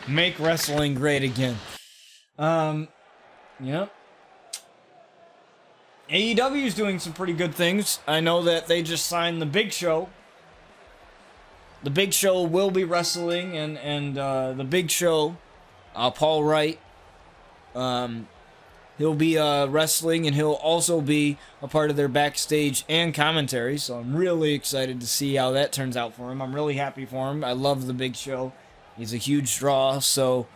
Make wrestling great again. Yep. AEW is doing some pretty good things. I know that they just signed the Big Show. The Big Show will be wrestling, and the Big Show, Paul Wright, he'll be wrestling, and he'll also be a part of their backstage and commentary. So I'm really excited to see how that turns out for him. I'm really happy for him. I love the Big Show. He's a huge draw. So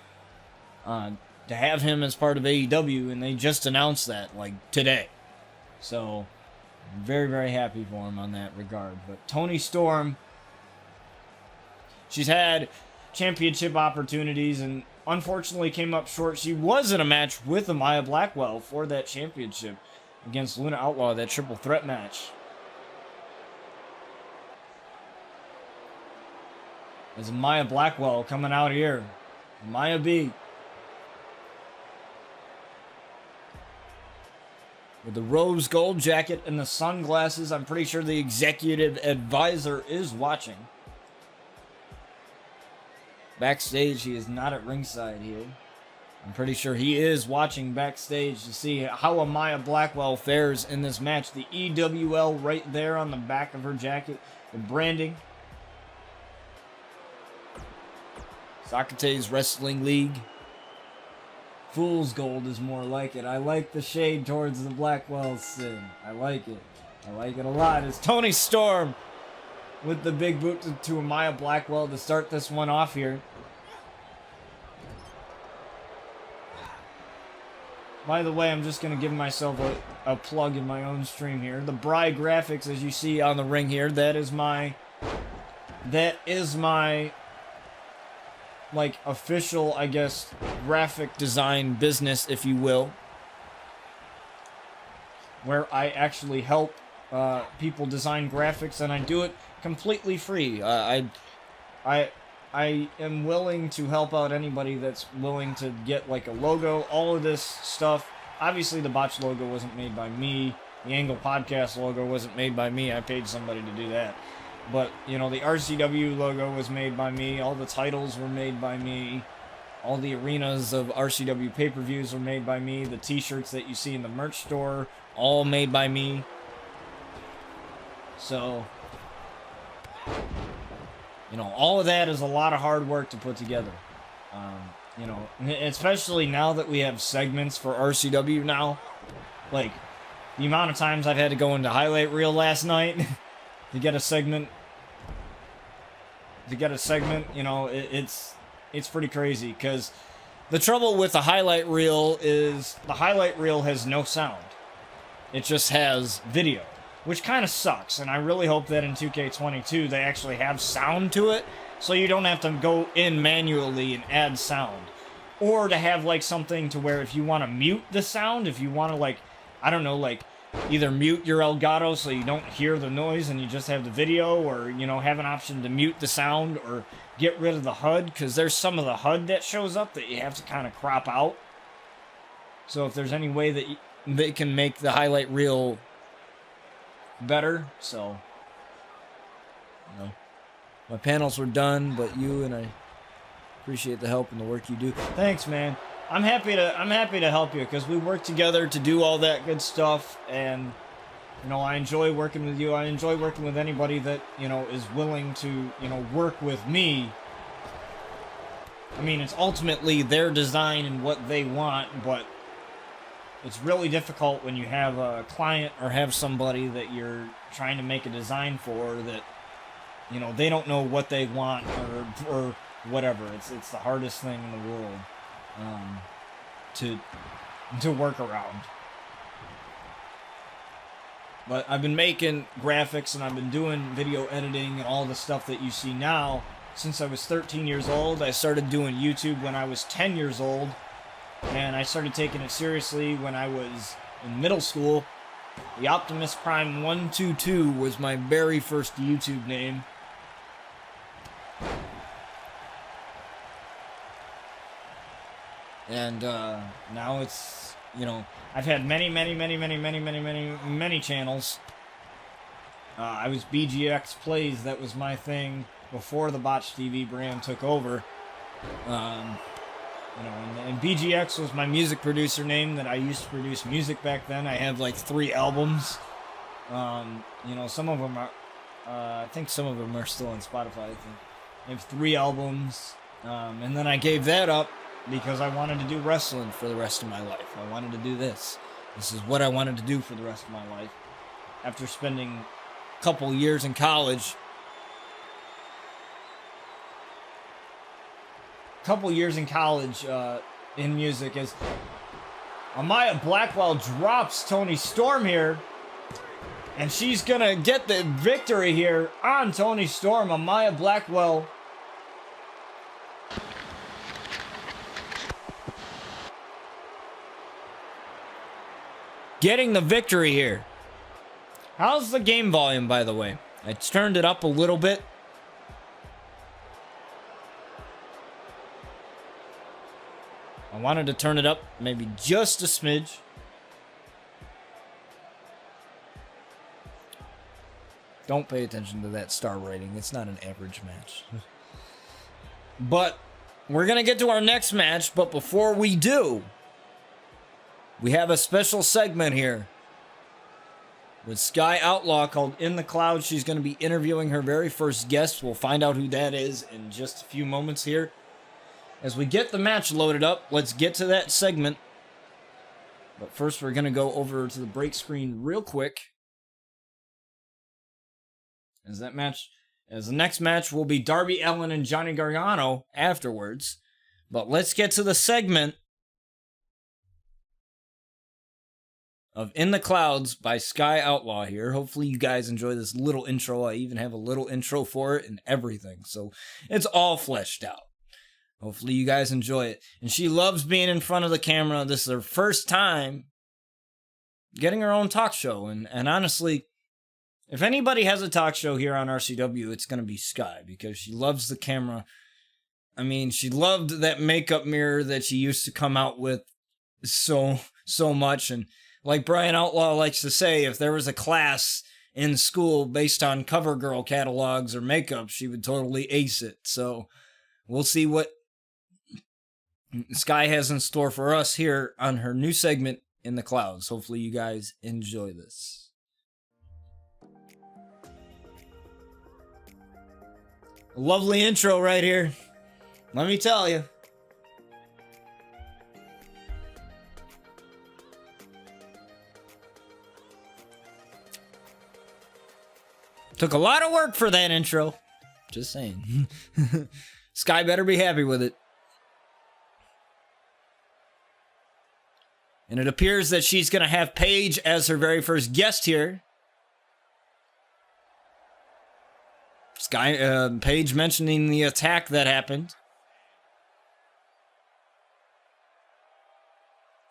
to have him as part of AEW, and they just announced that like today. So I'm very, very happy for him on that regard. But Toni Storm, she's had championship opportunities and unfortunately came up short. She was in a match with Amaya Blackwell for that championship against Luna Outlaw, that triple threat match. There's Amaya Blackwell coming out here. Amaya B. With the rose gold jacket and the sunglasses. I'm pretty sure the executive advisor is watching. Backstage, he is not at ringside here. I'm pretty sure he is watching backstage to see how Amaya Blackwell fares in this match. The EWL right there on the back of her jacket. The branding. Socrates Wrestling League. Fool's Gold is more like it. I like the shade towards the Blackwell sin. I like it. I like it a lot. It's Toni Storm with the big boot to Amaya Blackwell to start this one off here. By the way, I'm just going to give myself a plug in my own stream here. The Bry graphics, as you see on the ring here, that is my like official, I guess, graphic design business, if you will, where I actually help people design graphics, and I do it completely free. I am willing to help out anybody that's willing to get like a logo, all of this stuff. Obviously, the Botch logo wasn't made by me. The Angle Podcast logo wasn't made by me. I paid somebody to do that. But, you know, the RCW logo was made by me. All the titles were made by me. All the arenas of RCW pay-per-views were made by me. The t-shirts that you see in the merch store, all made by me. So, you know, all of that is a lot of hard work to put together. You know, especially now that we have segments for RCW now. Like, the amount of times I've had to go into highlight reel last night to get a segment. You know, it's pretty crazy, because the trouble with the highlight reel is the highlight reel has no sound. It just has video, which kind of sucks, and I really hope that in 2K22 they actually have sound to it, so you don't have to go in manually and add sound. Or to have, like, something to where if you want to mute the sound, if you want to, like, I don't know, like, either mute your Elgato so you don't hear the noise and you just have the video, or, you know, have an option to mute the sound or get rid of the HUD, because there's some of the HUD that shows up that you have to kind of crop out. So if there's any way that they can make the highlight reel better, so, you know, my panels were done, but you and I appreciate the help and the work you do. Thanks, man. I'm happy to help you, because we work together to do all that good stuff, and, you know, I enjoy working with you. I enjoy working with anybody that, you know, is willing to, you know, work with me. I mean, it's ultimately their design and what they want, but it's really difficult when you have a client or have somebody that you're trying to make a design for that, you know, they don't know what they want or whatever. It's the hardest thing in the world. To work around. But I've been making graphics and I've been doing video editing and all the stuff that you see now since I was 13 years old. I started doing YouTube when I was 10 years old, and I started taking it seriously when I was in middle school. The Optimus Prime 122 was my very first YouTube name. And now it's, you know, I've had many channels. I was BGX Plays, that was my thing before the Botch TV brand took over. You know, and BGX was my music producer name that I used to produce music back then. I have like 3 albums. You know, some of them are, I think some of them are still on Spotify. I think I have 3 albums. And then I gave that up because I wanted to do wrestling for the rest of my life. I wanted to do this. This is what I wanted to do for the rest of my life. After spending a couple years in college, in music, as Amaya Blackwell drops Toni Storm here, and she's gonna get the victory here on Toni Storm. Amaya Blackwell getting the victory here. How's the game volume, by the way? I turned it up a little bit. I wanted to turn it up maybe just a smidge. Don't pay attention to that star rating. It's not an average match. But we're going to get to our next match. But before we do, we have a special segment here with Sky Outlaw called In the Clouds. She's going to be interviewing her very first guest. We'll find out who that is in just a few moments here. As we get the match loaded up, let's get to that segment. But first, we're going to go over to the break screen real quick. As the next match will be Darby Allin and Johnny Gargano afterwards. But let's get to the segment of In the Clouds by Sky Outlaw here. Hopefully you guys enjoy this little intro. I even have a little intro for it and everything. So it's all fleshed out. Hopefully you guys enjoy it. And she loves being in front of the camera. This is her first time getting her own talk show. And honestly, if anybody has a talk show here on RCW, it's going to be Sky, because she loves the camera. I mean, she loved that makeup mirror that she used to come out with so much. And like Brian Outlaw likes to say, if there was a class in school based on CoverGirl catalogs or makeup, she would totally ace it. So we'll see what Sky has in store for us here on her new segment, In the Clouds. Hopefully you guys enjoy this. A lovely intro right here. Let me tell you. Took a lot of work for that intro. Just saying. Sky better be happy with it. And it appears that she's going to have Paige as her very first guest here. Paige mentioning the attack that happened.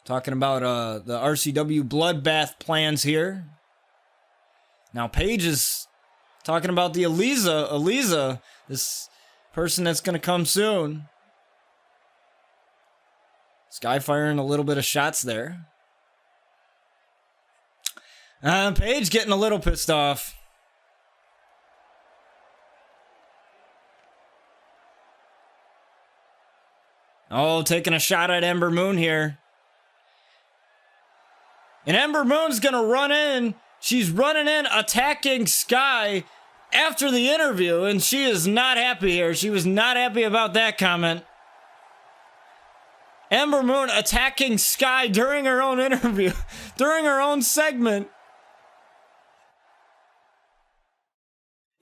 Talking about the RCW Bloodbath plans here. Now Paige is talking about the Aliza, this person that's going to come soon. Sky firing a little bit of shots there. Paige getting a little pissed off. Oh, taking a shot at Ember Moon here. And Ember Moon's going to run in. She's running in, attacking Sky after the interview, and she is not happy here. She was not happy about that comment. Ember Moon attacking Sky during her own interview, during her own segment.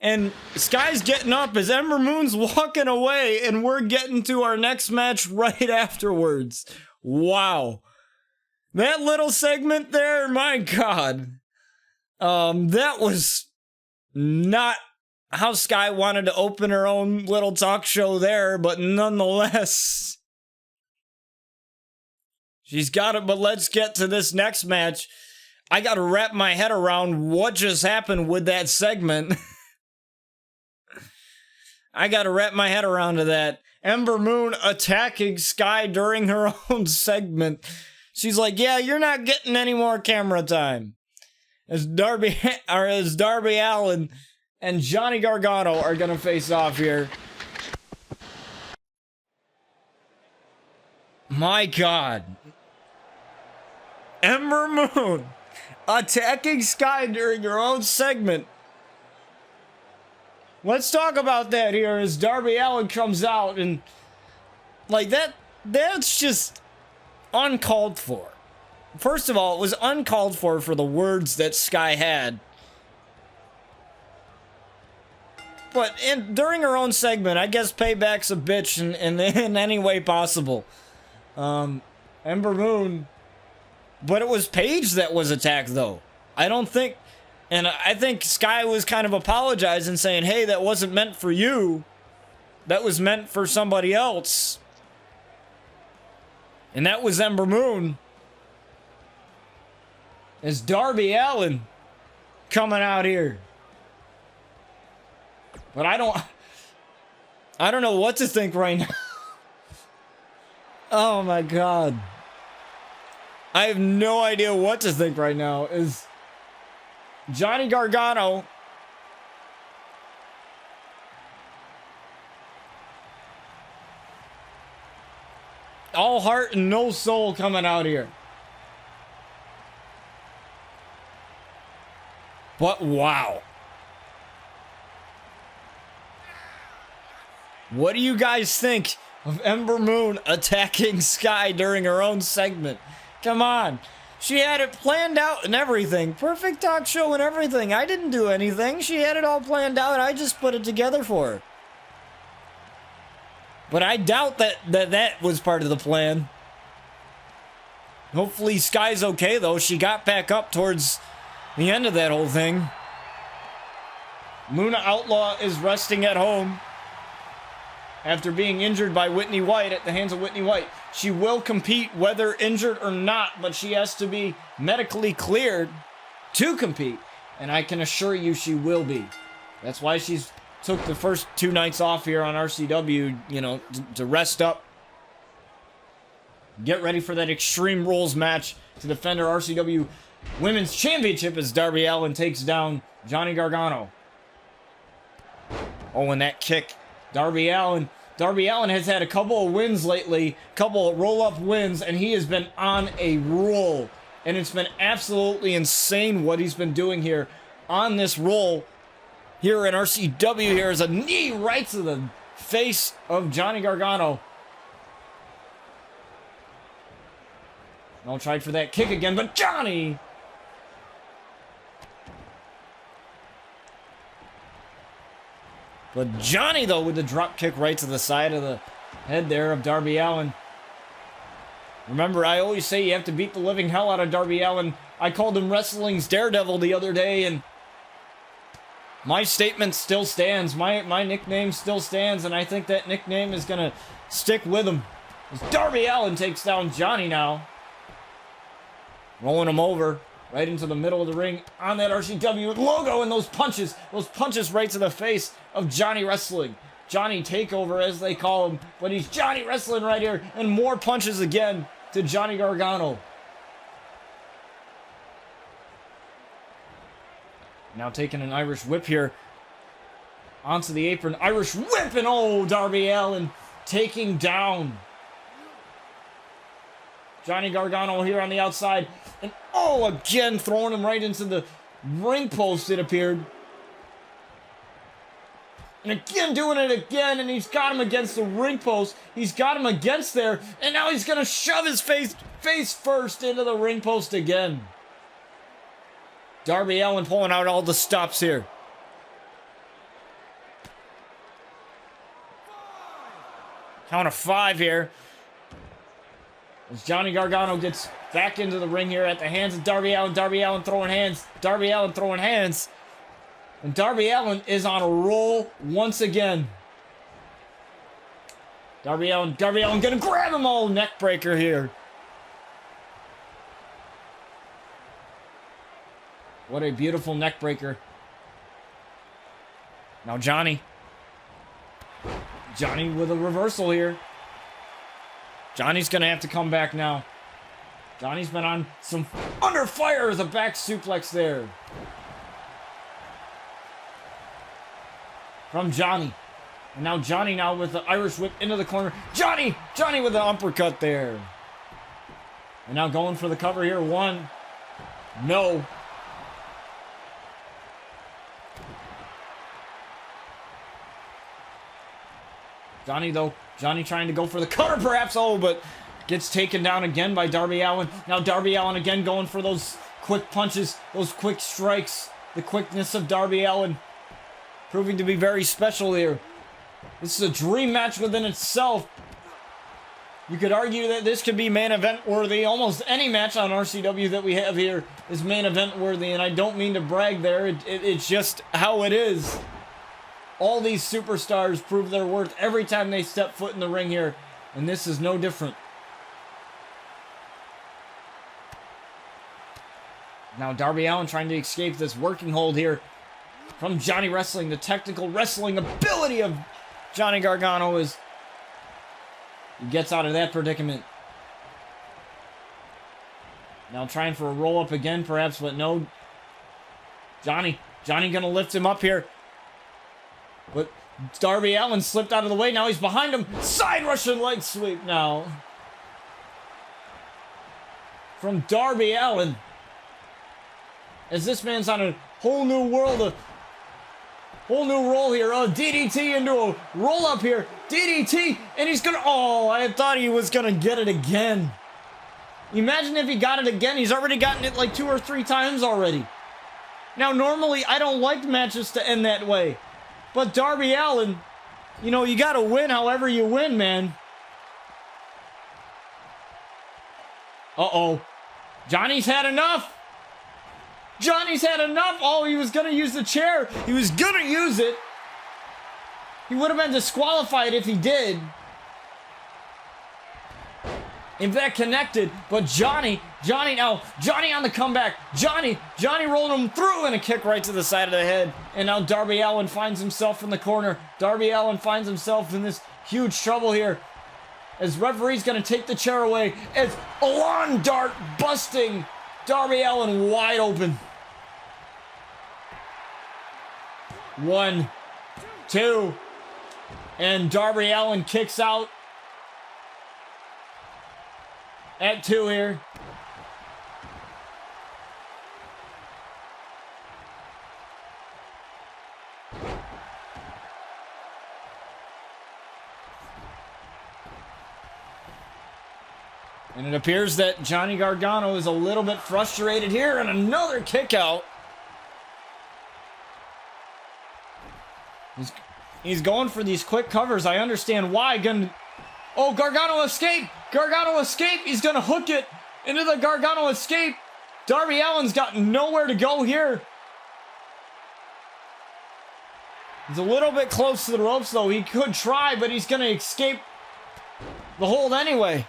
And Sky's getting up as Ember Moon's walking away, and we're getting to our next match right afterwards. Wow. That little segment there, my God. That was not how Sky wanted to open her own little talk show there, but nonetheless, she's got it. But let's get to this next match. I got to wrap my head around what just happened with that segment. I got to wrap my head around to that. Ember Moon attacking Sky during her own segment. She's like, yeah, you're not getting any more camera time. As Darby Allin and Johnny Gargano are going to face off here. My God. Ember Moon attacking Sky during her own segment. Let's talk about that here as Darby Allin comes out, and like that's just uncalled for. First of all, it was uncalled for the words that Sky had. But during her own segment, I guess Payback's a bitch in any way possible. Ember Moon. But it was Paige that was attacked, though. I think Sky was kind of apologizing, saying, hey, that wasn't meant for you. That was meant for somebody else. And that was Ember Moon. It's Darby Allin coming out here. But I don't know what to think right now. Oh my God. I have no idea what to think right now. Is Johnny Gargano all heart and no soul coming out here? But wow. What do you guys think of Ember Moon attacking Sky during her own segment? Come on. She had it planned out and everything. Perfect talk show and everything. I didn't do anything. She had it all planned out. I just put it together for her. But I doubt that was part of the plan. Hopefully Sky's okay, though. She got back up towards the end of that whole thing. Luna Outlaw is resting at home after being injured by Whitney White at the hands of Whitney White. She will compete whether injured or not, but she has to be medically cleared to compete. And I can assure you she will be. That's why she's took the first 2 nights off here on RCW, you know, to rest up. Get ready for that Extreme Rules match to defend her RCW Women's Championship as Darby Allin takes down Johnny Gargano. Oh, and that kick. Darby Allin has had a couple of wins lately, couple of roll-up wins, and he has been on a roll. And it's been absolutely insane what he's been doing here on this roll here in RCW. Here is a knee right to the face of Johnny Gargano. No, tried for that kick again, but Johnny! But Johnny, though, with the drop kick right to the side of the head there of Darby Allin. Remember, I always say you have to beat the living hell out of Darby Allin. I called him wrestling's Daredevil the other day, and my statement still stands. My nickname still stands, and I think that nickname is going to stick with him. As Darby Allin takes down Johnny now. Rolling him over right into the middle of the ring on that RCW logo, and those punches right to the face of Johnny Wrestling. Johnny Takeover, as they call him, but he's Johnny Wrestling right here, and more punches again to Johnny Gargano. Now taking an Irish whip here onto the apron. Irish whip, and oh, Darby Allin taking down Johnny Gargano here on the outside. And oh, again, throwing him right into the ring post, it appeared. And again, doing it again, and he's got him against the ring post. He's got him against there, and now he's going to shove his face first into the ring post again. Darby Allin pulling out all the stops here. Count of 5 here. As Johnny Gargano gets back into the ring here at the hands of Darby Allin. Darby Allin throwing hands. Darby Allin throwing hands. And Darby Allin is on a roll once again. Darby Allin gonna grab him. Oh, neck breaker here. What a beautiful neck breaker. Now Johnny with a reversal here. Johnny's gonna have to come back now. Johnny's been on some under fire with a back suplex there. From Johnny. And now Johnny now with the Irish whip into the corner. Johnny with the uppercut there. And now going for the cover here. One. No. Johnny though. Johnny trying to go for the cutter perhaps. Oh, but gets taken down again by Darby Allin. Now Darby Allin again going for those quick punches, those quick strikes. The quickness of Darby Allin proving to be very special here. This is a dream match within itself. You could argue that this could be main event worthy. Almost any match on RCW that we have here is main event worthy, and I don't mean to brag there. It's just how it is. All these superstars prove their worth every time they step foot in the ring here, and this is no different. Now Darby Allin trying to escape this working hold here from Johnny Wrestling. The technical wrestling ability of Johnny Gargano is... He gets out of that predicament. Now trying for a roll-up again perhaps, but no. Johnny gonna lift him up here. But Darby Allin slipped out of the way. Now he's behind him. Side Russian leg sweep now. From Darby Allin. As this man's on a whole new world, a whole new roll here. A DDT into a roll up here. DDT, and he's gonna, oh, I thought he was gonna get it again. Imagine if he got it again. He's already gotten it like 2 or 3 times already. Now, normally, I don't like matches to end that way. But Darby Allin, you know, you gotta win however you win, man. Uh-oh. Johnny's had enough. Johnny's had enough. Oh, he was going to use the chair. He was going to use it. He would have been disqualified if he did. If that connected. But Johnny now. Johnny on the comeback. Johnny rolling him through and a kick right to the side of the head. And now Darby Allin finds himself in the corner. Darby Allin finds himself in this huge trouble here. As referee's going to take the chair away. As a lawn dart busting Darby Allin wide open. 1, 2, and Darby Allin kicks out at 2 here. And it appears that Johnny Gargano is a little bit frustrated here, and another kick out. He's going for these quick covers. I understand why. Oh, Gargano escape! Gargano escape! He's gonna hook it into the Gargano escape. Darby Allin's got nowhere to go here. He's a little bit close to the ropes, though. He could try, but he's gonna escape the hold anyway.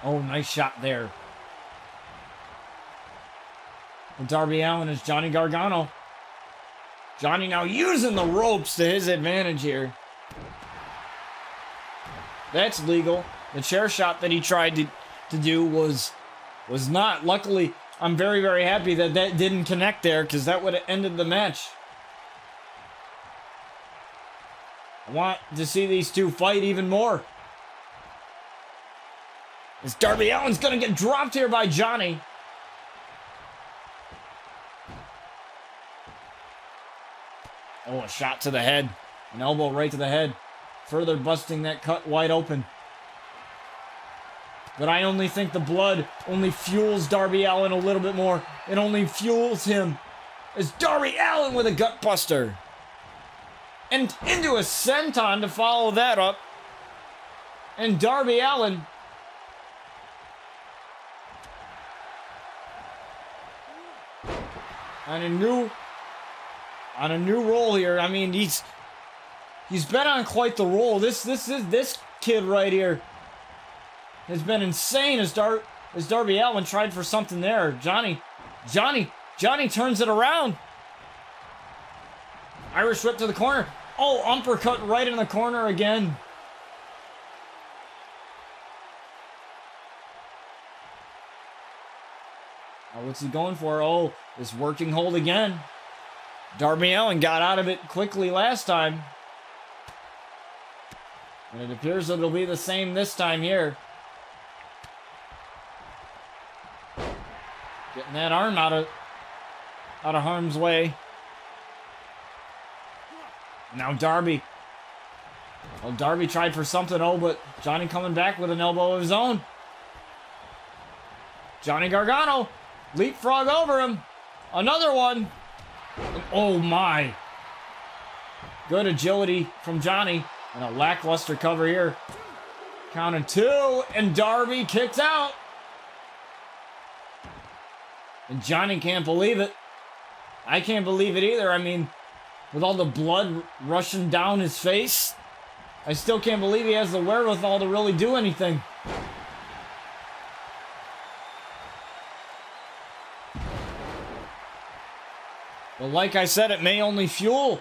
Oh, nice shot there. And Darby Allin is Johnny Gargano. Johnny now using the ropes to his advantage here. That's legal. The chair shot that he tried to do was not. Luckily, I'm very, very happy that didn't connect there, because that would have ended the match. I want to see these two fight even more. As Darby Allin's gonna get dropped here by Johnny. Oh, a shot to the head. An elbow right to the head. Further busting that cut wide open. But I only think the blood only fuels Darby Allin a little bit more. It only fuels him. As Darby Allin with a gut buster. And into a senton to follow that up. And Darby Allin on a new roll here. I mean, he's been on quite the roll. This kid right here has been insane as Darby Allin tried for something there. Johnny turns it around. Irish whip to the corner. Oh, uppercut right in the corner again. Now what's he going for? Oh, this working hold again. Darby Allin got out of it quickly last time. And it appears that it'll be the same this time here. Getting that arm out of harm's way. Now Darby. Well, Darby tried for something, but Johnny coming back with an elbow of his own. Johnny Gargano, leapfrog over him. Another one. Oh my. Good agility from Johnny. And a lackluster cover here. Counting 2, and Darby kicked out. And Johnny can't believe it. I can't believe it either. I mean, with all the blood rushing down his face, I still can't believe he has the wherewithal to really do anything. But like I said, it may only fuel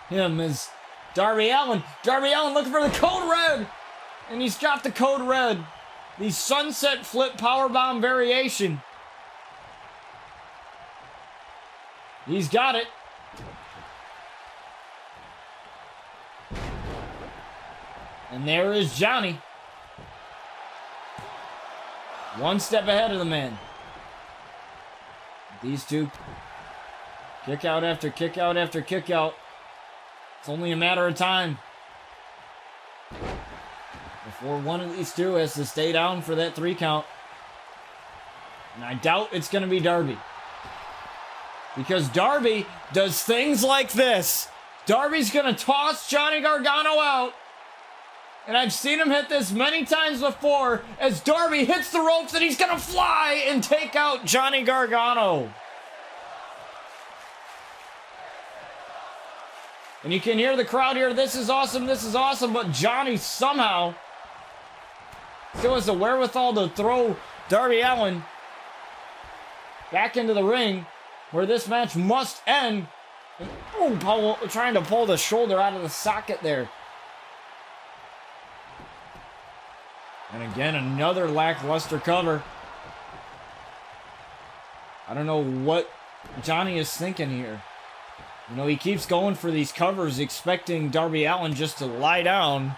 him as Darby Allin looking for the code red. And he's got the code red. The sunset flip powerbomb variation. He's got it. And there is Johnny. One step ahead of the man. These two. Kick out after kick out after kick out. It's only a matter of time before one of these two has to stay down for that 3 count. And I doubt it's going to be Darby. Because Darby does things like this. Darby's going to toss Johnny Gargano out. And I've seen him hit this many times before. As Darby hits the ropes and he's going to fly and take out Johnny Gargano. And you can hear the crowd here. This is awesome. This is awesome. But Johnny somehow still has the wherewithal to throw Darby Allin back into the ring where this match must end. And, trying to pull the shoulder out of the socket there. And again, another lackluster cover. I don't know what Johnny is thinking here. You know, he keeps going for these covers, expecting Darby Allin just to lie down.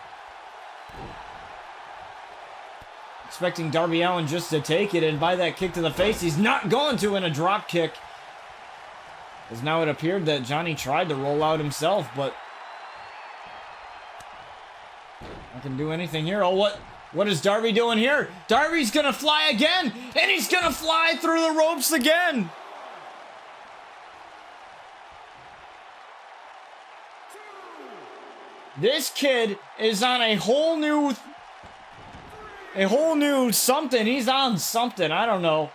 Expecting Darby Allin just to take it, and by that kick to the face, he's not going to in a drop kick. As now it appeared that Johnny tried to roll out himself, but not gonna do anything here. Oh, what is Darby doing here? Darby's gonna fly again, and he's gonna fly through the ropes again. This kid is on a whole new something. He's on something. I don't know.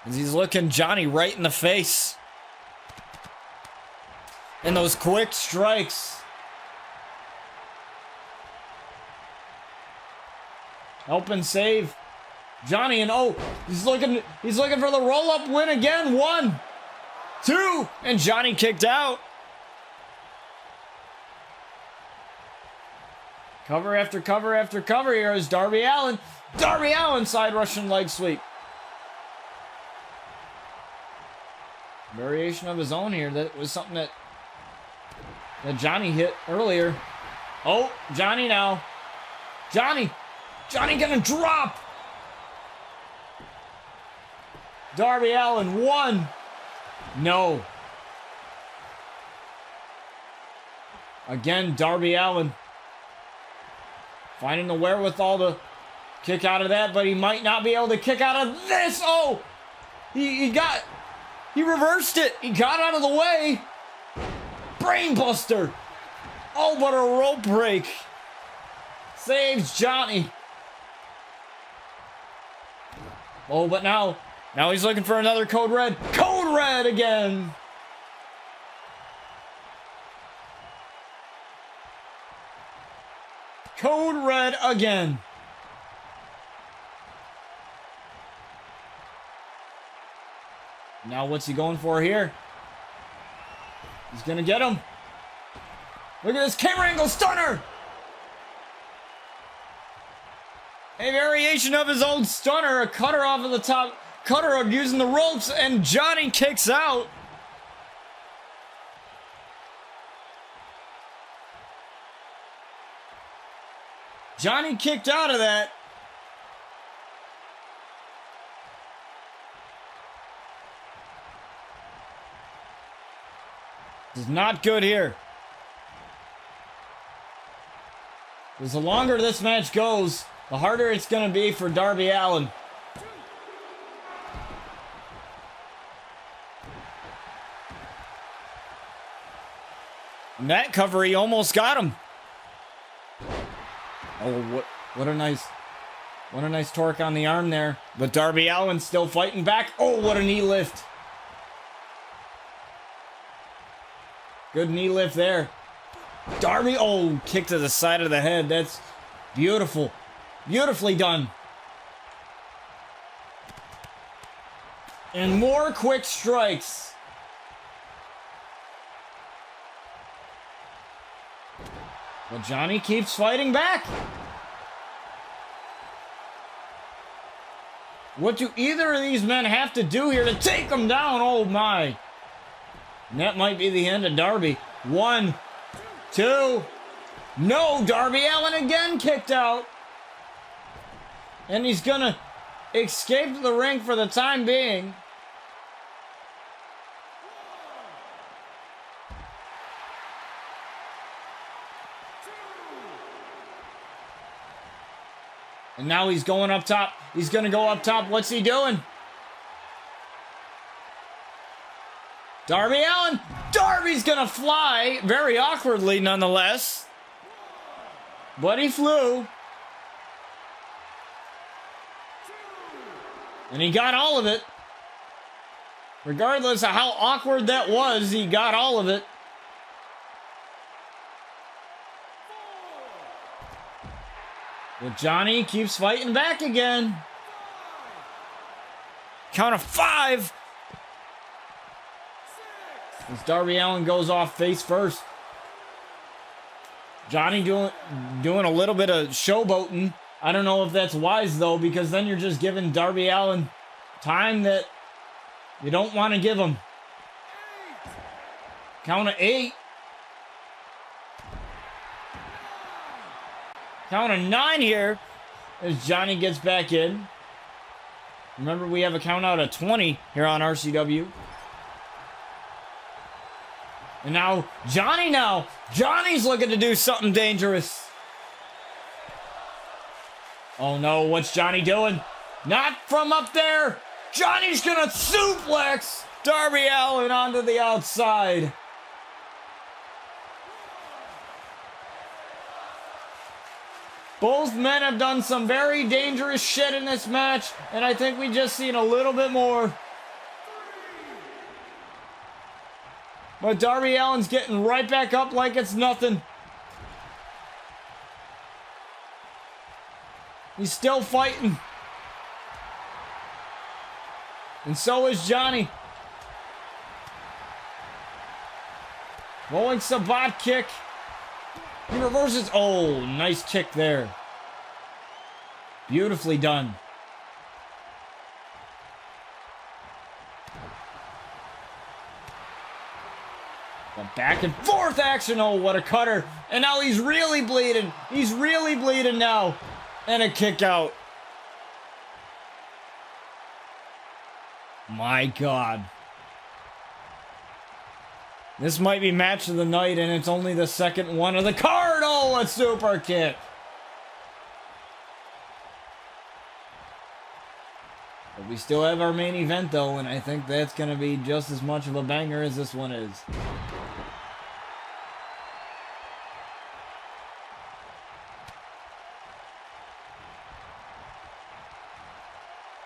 As he's looking Johnny right in the face. And those quick strikes. Help and save Johnny, and he's looking for the roll-up win again. 1, 2, and Johnny kicked out. Cover after cover after cover here is Darby Allin. Darby Allin side Russian leg sweep. Variation of his own here. That was something that Johnny hit earlier. Oh, Johnny now. Johnny gonna drop. Darby Allin, 1. No. Again, Darby Allin finding the wherewithal to kick out of that, but he might not be able to kick out of this. Oh, he reversed it. He got out of the way. Brainbuster. Oh, but a rope break saves Johnny. Oh, but now he's looking for another code red. Code red again. Code red again. Now what's he going for here? He's gonna get him. Look at this camera angle stunner. A variation of his old stunner, a cutter off of the top, cutter using the ropes, and Johnny kicks out. Johnny kicked out of that. This is not good here. Because the longer this match goes, the harder it's going to be for Darby Allin. And that cover, he almost got him. Oh, what a nice torque on the arm there. But Darby Allin still fighting back. Oh, what a knee lift. Good knee lift there. Darby, oh, kick to the side of the head. That's beautiful. Beautifully done. And more quick strikes. But Johnny keeps fighting back. What do either of these men have to do here to take him down? Oh my. And that might be the end of Darby. 1, 2. No, Darby Allin again kicked out. And he's gonna escape the ring for the time being. And now he's going up top. He's gonna go up top. What's he doing? Darby Allin. Darby's gonna fly. Very awkwardly, nonetheless. But he flew. And he got all of it. Regardless of how awkward that was, he got all of it. But Johnny keeps fighting back again. Count of 5. As Darby Allin goes off face first. Johnny doing a little bit of showboating. I don't know if that's wise, though, because then you're just giving Darby Allin time that you don't want to give him. Count of 8. Count of 9 here as Johnny gets back in. Remember, we have a count out of 20 here on RCW. And now, Johnny's looking to do something dangerous. Oh no, what's Johnny doing? Not from up there. Johnny's gonna suplex Darby Allin onto the outside. Both men have done some very dangerous shit in this match, and I think we just seen a little bit more. But Darby Allin's getting right back up like it's nothing. He's still fighting. And so is Johnny. Rolling Sabat kick. He reverses. Oh, nice kick there. Beautifully done. The back and forth action. Oh, what a cutter. And now he's really bleeding. He's really bleeding now. And a kick out. My God. This might be match of the night, and it's only the second one of the card. Oh, a super kick. But we still have our main event, though, and I think that's going to be just as much of a banger as this one is.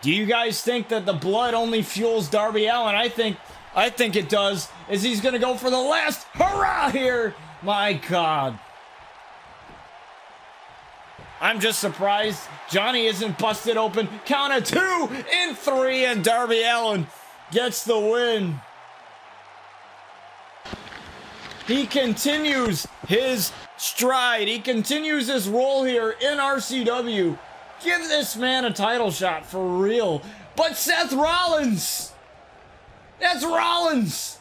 Do you guys think that the blood only fuels Darby Allin? I think it does, as he's going to go for the last hurrah here. My God. I'm just surprised Johnny isn't busted open. Count of 2 and 3, and Darby Allin gets the win. He continues his stride. He continues his role here in RCW. Give this man a title shot for real. But Seth Rollins! That's Rollins!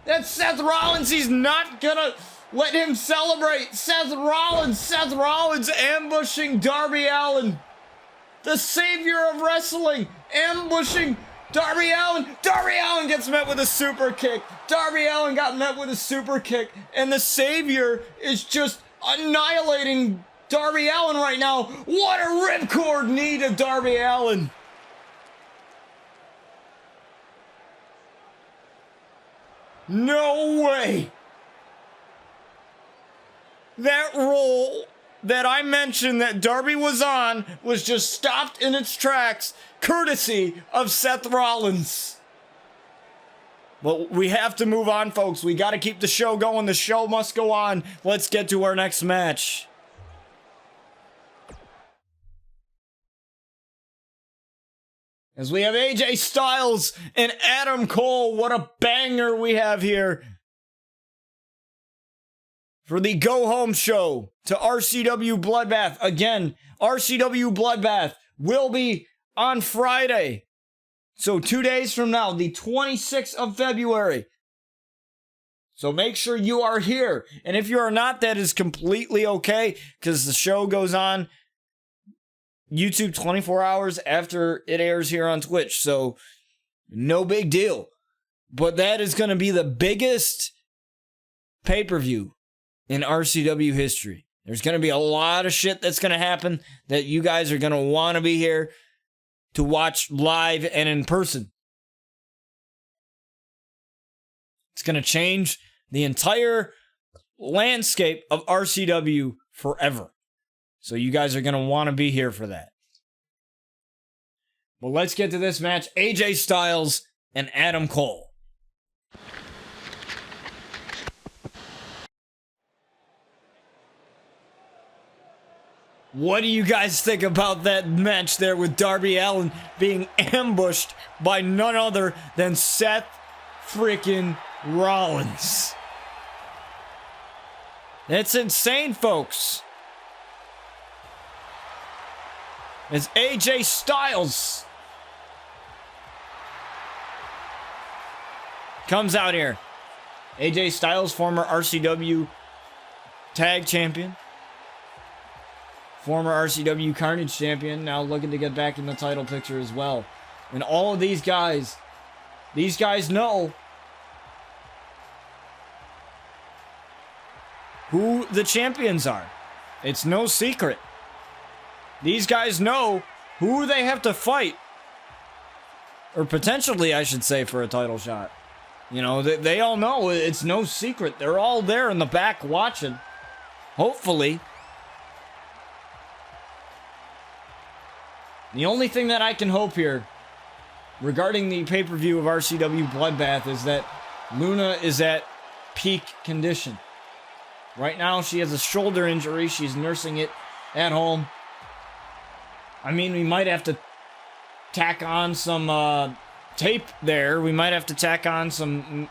That's Seth Rollins. He's not gonna let him celebrate. Seth Rollins ambushing Darby Allin. The savior of wrestling, ambushing Darby Allin. Darby Allin gets met with a super kick. Darby Allin got met with a super kick. And the savior is just annihilating Darby Allin right now. What a ripcord knee to Darby Allin. No way. That roll that I mentioned that Darby was on was just stopped in its tracks, courtesy of Seth Rollins. But we have to move on, folks. We got to keep the show going. The show must go on. Let's get to our next match. As we have AJ Styles and Adam Cole. What a banger we have here. For the go-home show to RCW Bloodbath. Again, RCW Bloodbath will be on Friday. So 2 days from now, the 26th of February. So make sure you are here. And if you are not, that is completely okay, because the show goes on YouTube 24 hours after it airs here on Twitch. So no big deal. But that is going to be the biggest pay-per-view in RCW history. There's going to be a lot of shit that's going to happen that you guys are going to want to be here to watch live and in person. It's going to change the entire landscape of RCW forever. So you guys are going to want to be here for that. Well, let's get to this match. AJ Styles and Adam Cole. What do you guys think about that match there with Darby Allin being ambushed by none other than Seth freaking Rollins? That's insane, folks. It's AJ Styles comes out here. AJ Styles, former RCW Tag Champion. Former RCW Carnage Champion, now looking to get back in the title picture as well. And all of these guys know who the champions are. It's no secret. These guys know who they have to fight. Or potentially, I should say, for a title shot. You know, they all know. It's no secret. They're all there in the back watching. Hopefully. The only thing that I can hope here regarding the pay-per-view of RCW Bloodbath is that Luna is at peak condition. Right now, she has a shoulder injury. She's nursing it at home. I mean, we might have to tack on some tape there. We might have to tack on some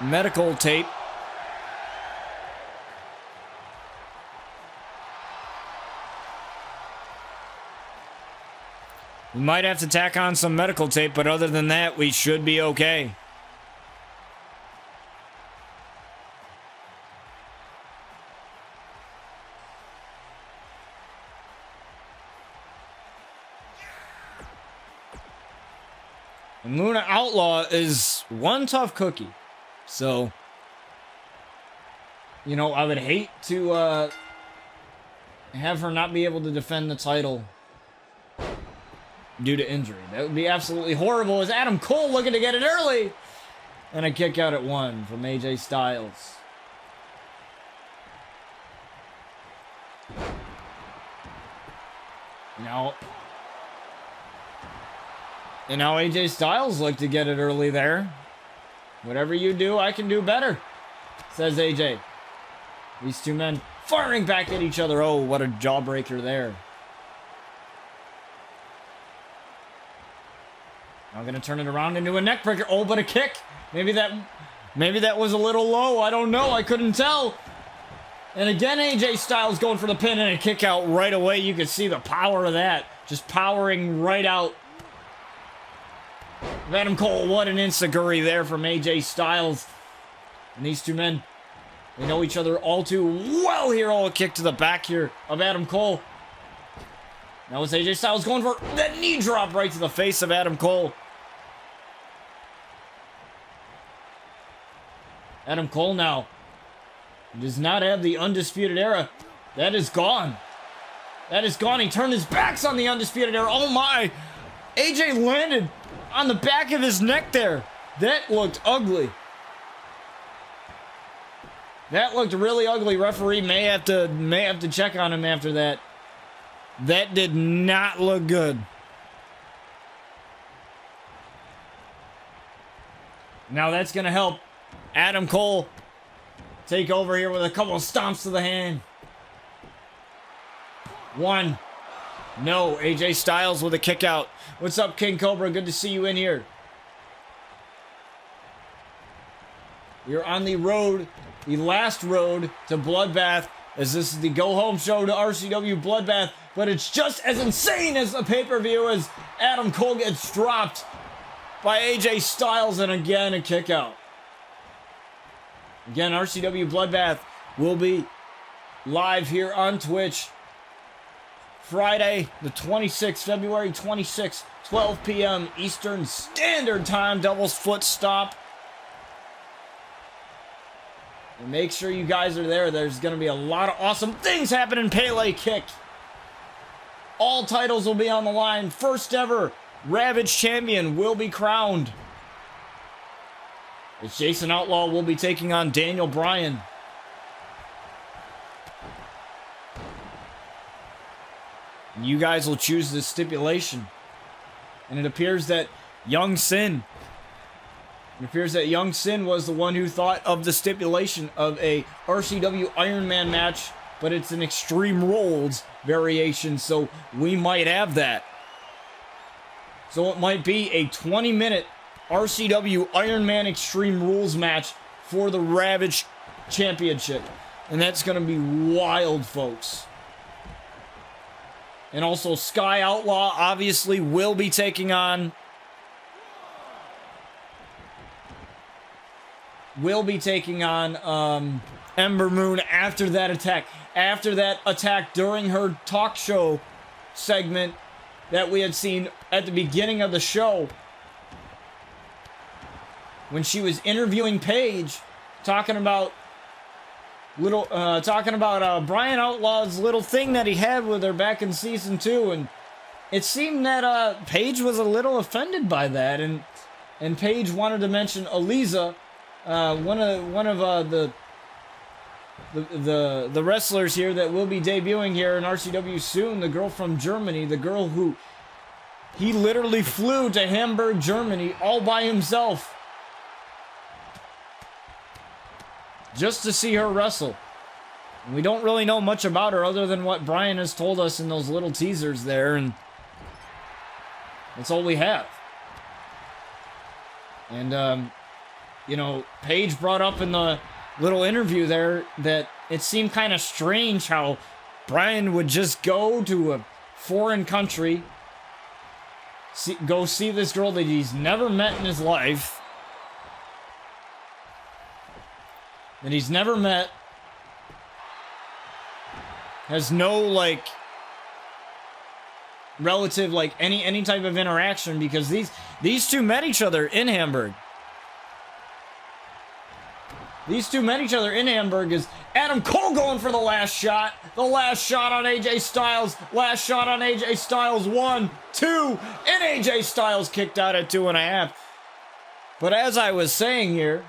medical tape. We might have to tack on some medical tape, but other than that, we should be okay. And Luna Outlaw is one tough cookie. So, you know, I would hate to have her not be able to defend the title due to injury. That would be absolutely horrible. As Adam Cole looking to get it early. And a kick out at 1 from AJ Styles. And now AJ Styles looked to get it early there. Whatever you do, I can do better, says AJ. These two men firing back at each other. Oh, what a jawbreaker there. I'm going to turn it around into a neckbreaker. Oh, but a kick. Maybe that was a little low. I don't know. I couldn't tell. And again, AJ Styles going for the pin and a kick out right away. You can see the power of that. Just powering right out. Adam Cole, what an enziguri there from AJ Styles. And these two men, they know each other all too well here. Oh, a kick to the back here of Adam Cole. Now it's AJ Styles going for that knee drop right to the face of Adam Cole. Adam Cole now does not have the Undisputed Era. That is gone. That is gone. He turned his backs on the Undisputed Era. Oh my! AJ landed on the back of his neck there. That looked ugly. That looked really ugly. Referee may have to check on him after that. That did not look good. Now that's going to help Adam Cole take over here with a couple of stomps to the hand. One. No, AJ Styles with a kick out. What's up, King Cobra? Good to see you in here. You're on the road, the last road to Bloodbath, as this is the go-home show to RCW Bloodbath, but it's just as insane as the pay-per-view as Adam Cole gets dropped by AJ Styles, and again, a kick out. Again, RCW Bloodbath will be live here on Twitch Friday, the 26th, February 26th, 12 p.m. Eastern Standard Time, Devil's Foot Stop. And make sure you guys are there. There's going to be a lot of awesome things happening. Pele kick. All titles will be on the line. First ever Ravage champion will be crowned. It's Jason Outlaw will be taking on Daniel Bryan. And you guys will choose this stipulation. And it appears that Young Sin was the one who thought of the stipulation of a RCW Iron Man match, but it's an Extreme Rules variation, so we might have that. So it might be a 20-minute RCW Iron Man Extreme Rules match for the Ravage Championship. And that's going to be wild, folks. And also Sky Outlaw obviously will be taking on Ember Moon after that attack. After that attack during her talk show segment that we had seen at the beginning of the show, when she was interviewing Paige, talking about Brian Outlaw's little thing that he had with her back in season 2, and it seemed that Paige was a little offended by that, and Paige wanted to mention Aliza, one of the wrestlers here that will be debuting here in RCW soon, the girl from Germany, the girl who he literally flew to Hamburg, Germany all by himself just to see her wrestle. And we don't really know much about her other than what Brian has told us in those little teasers there, and that's all we have. And you know, Paige brought up in the little interview there that it seemed kind of strange how Brian would just go to a foreign country, go see this girl that he's never met in his life, has no, like, relative, like, any type of interaction, because these two met each other in Hamburg. These two met each other in Hamburg. Is Adam Cole going for the last shot? The last shot on AJ Styles. Last shot on AJ Styles. 1, 2, and AJ Styles kicked out at 2.5. But as I was saying here,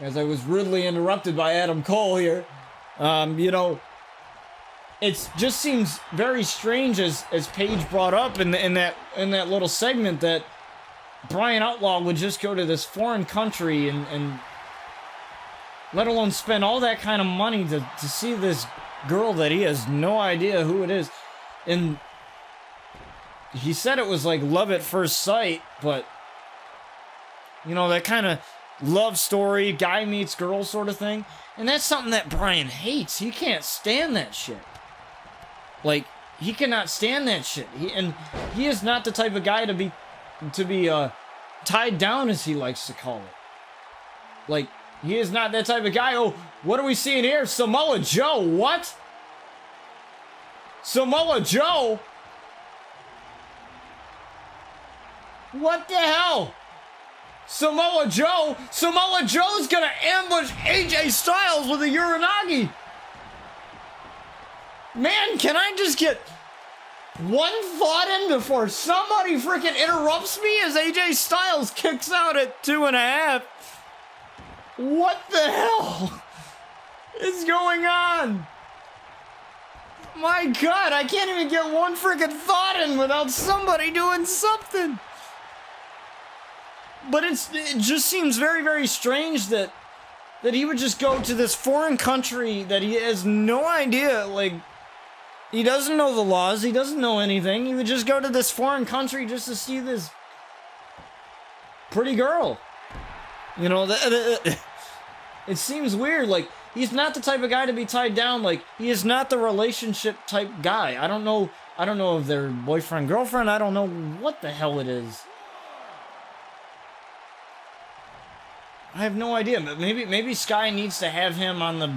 as I was rudely interrupted by Adam Cole here, you know, it just seems very strange, as Paige brought up in that little segment, that Brian Outlaw would just go to this foreign country and let alone spend all that kind of money to see this girl that he has no idea who it is. And he said it was like love at first sight, but, you know, that kind of love story, guy meets girl sort of thing. And that's something that Bryan hates. He can't stand that shit. Like, he cannot stand that shit. He is not the type of guy to be tied down, as he likes to call it. Like, he is not that type of guy. Oh, what are we seeing here? Samoa Joe, what? Samoa Joe? What the hell? Samoa Joe? Samoa Joe's gonna ambush AJ Styles with a Uranagi. Man, can I just get one thought in before somebody freaking interrupts me as AJ Styles kicks out at 2.5? What the hell is going on? My God, I can't even get one freaking thought in without somebody doing something. But it just seems very, very strange that he would just go to this foreign country that he has no idea, like, he doesn't know the laws, he doesn't know anything. He would just go to this foreign country just to see this pretty girl. You know, it seems weird. Like, he's not the type of guy to be tied down. Like, he is not the relationship type guy. I don't know if they're boyfriend, girlfriend. I don't know what the hell it is. I have no idea, but maybe Sky needs to have him on the...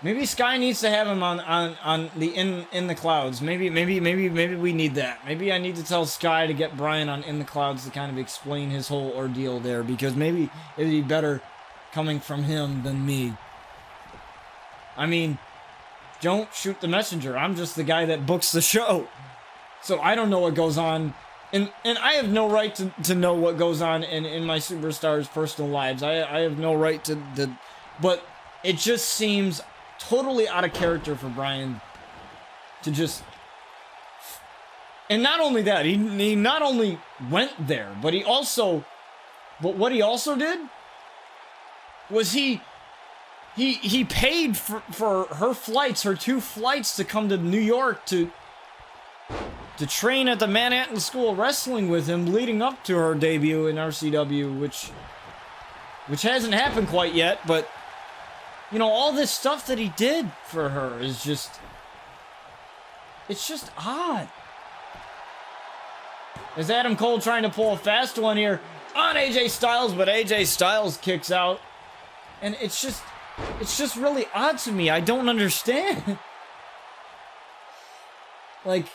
Maybe Sky needs to have him on the in the clouds. Maybe we need that. Maybe I need to tell Sky to get Bryan on In the Clouds to kind of explain his whole ordeal there, because maybe it'd be better coming from him than me. I mean, don't shoot the messenger. I'm just the guy that books the show. So I don't know what goes on. And I have no right to know what goes on in my superstars' personal lives. I have no right to... But it just seems totally out of character for Bryan to just... And not only that, he not only went there, but he also... But what he also did was he paid for her flights, her 2 flights to come to New York to train at the Manhattan School of Wrestling with him leading up to her debut in RCW, which hasn't happened quite yet, but you know, all this stuff that he did for her is just, it's just odd. Is Adam Cole trying to pull a fast one here on AJ Styles, but AJ Styles kicks out, and it's just really odd to me. I don't understand. Like,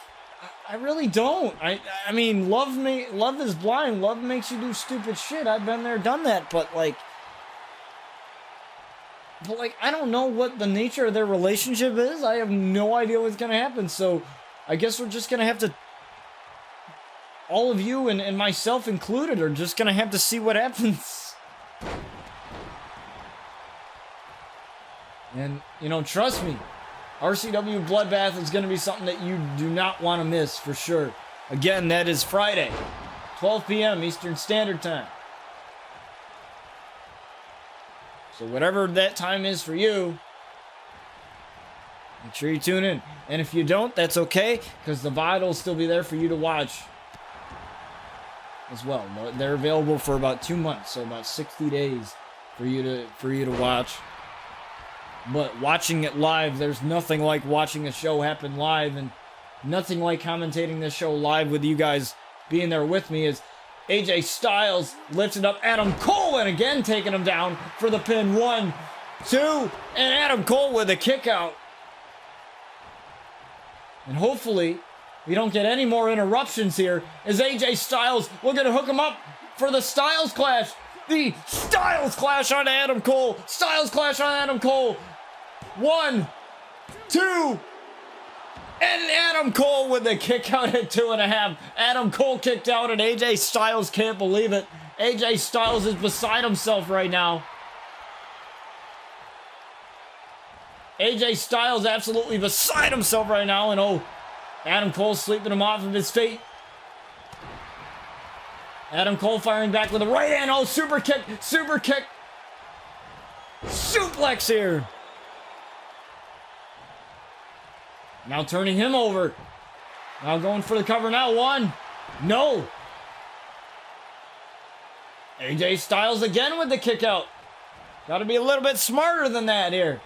I really don't. I mean, love is blind. Love makes you do stupid shit. I've been there, done that. But like, I don't know what the nature of their relationship is. I have no idea what's gonna happen. So, I guess we're just gonna have to, all of you and myself included, are just gonna have to see what happens. And you know, trust me, RCW Bloodbath is going to be something that you do not want to miss, for sure. Again, that is Friday, 12 p.m. Eastern Standard Time. So whatever that time is for you, make sure you tune in. And if you don't, that's okay, because the VOD will still be there for you to watch as well. They're available for about 2 months, so about 60 days for you to watch. But watching it live, there's nothing like watching a show happen live, and nothing like commentating this show live with you guys being there with me, as AJ Styles lifted up Adam Cole and again taking him down for the pin. 1, 2, and Adam Cole with a kick out. And hopefully we don't get any more interruptions here, as AJ Styles, we're going to hook him up for the Styles Clash. The Styles Clash on Adam Cole. Styles Clash on Adam Cole. 1, 2, and Adam Cole with the kick out at 2.5. Adam Cole kicked out, and AJ Styles can't believe it. AJ Styles is beside himself right now. AJ Styles absolutely beside himself right now, and oh, Adam Cole sleeping him off of his feet. Adam Cole firing back with a right hand. Oh, super kick, suplex here. Now turning him over. Now going for the cover now. 1. No. AJ Styles again with the kick out. Got to be a little bit smarter than that here.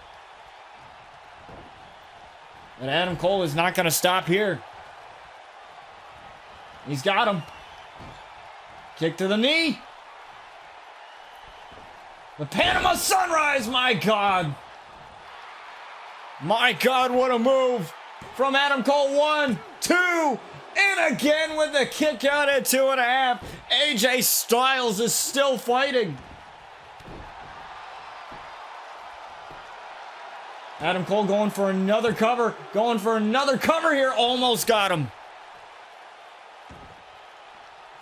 And Adam Cole is not going to stop here. He's got him. Kick to the knee. The Panama Sunrise, my God. My God, what a move. From Adam Cole, 1, 2, and again with the kick out at 2.5. AJ Styles is still fighting. Adam Cole going for another cover. Going for another cover here. Almost got him.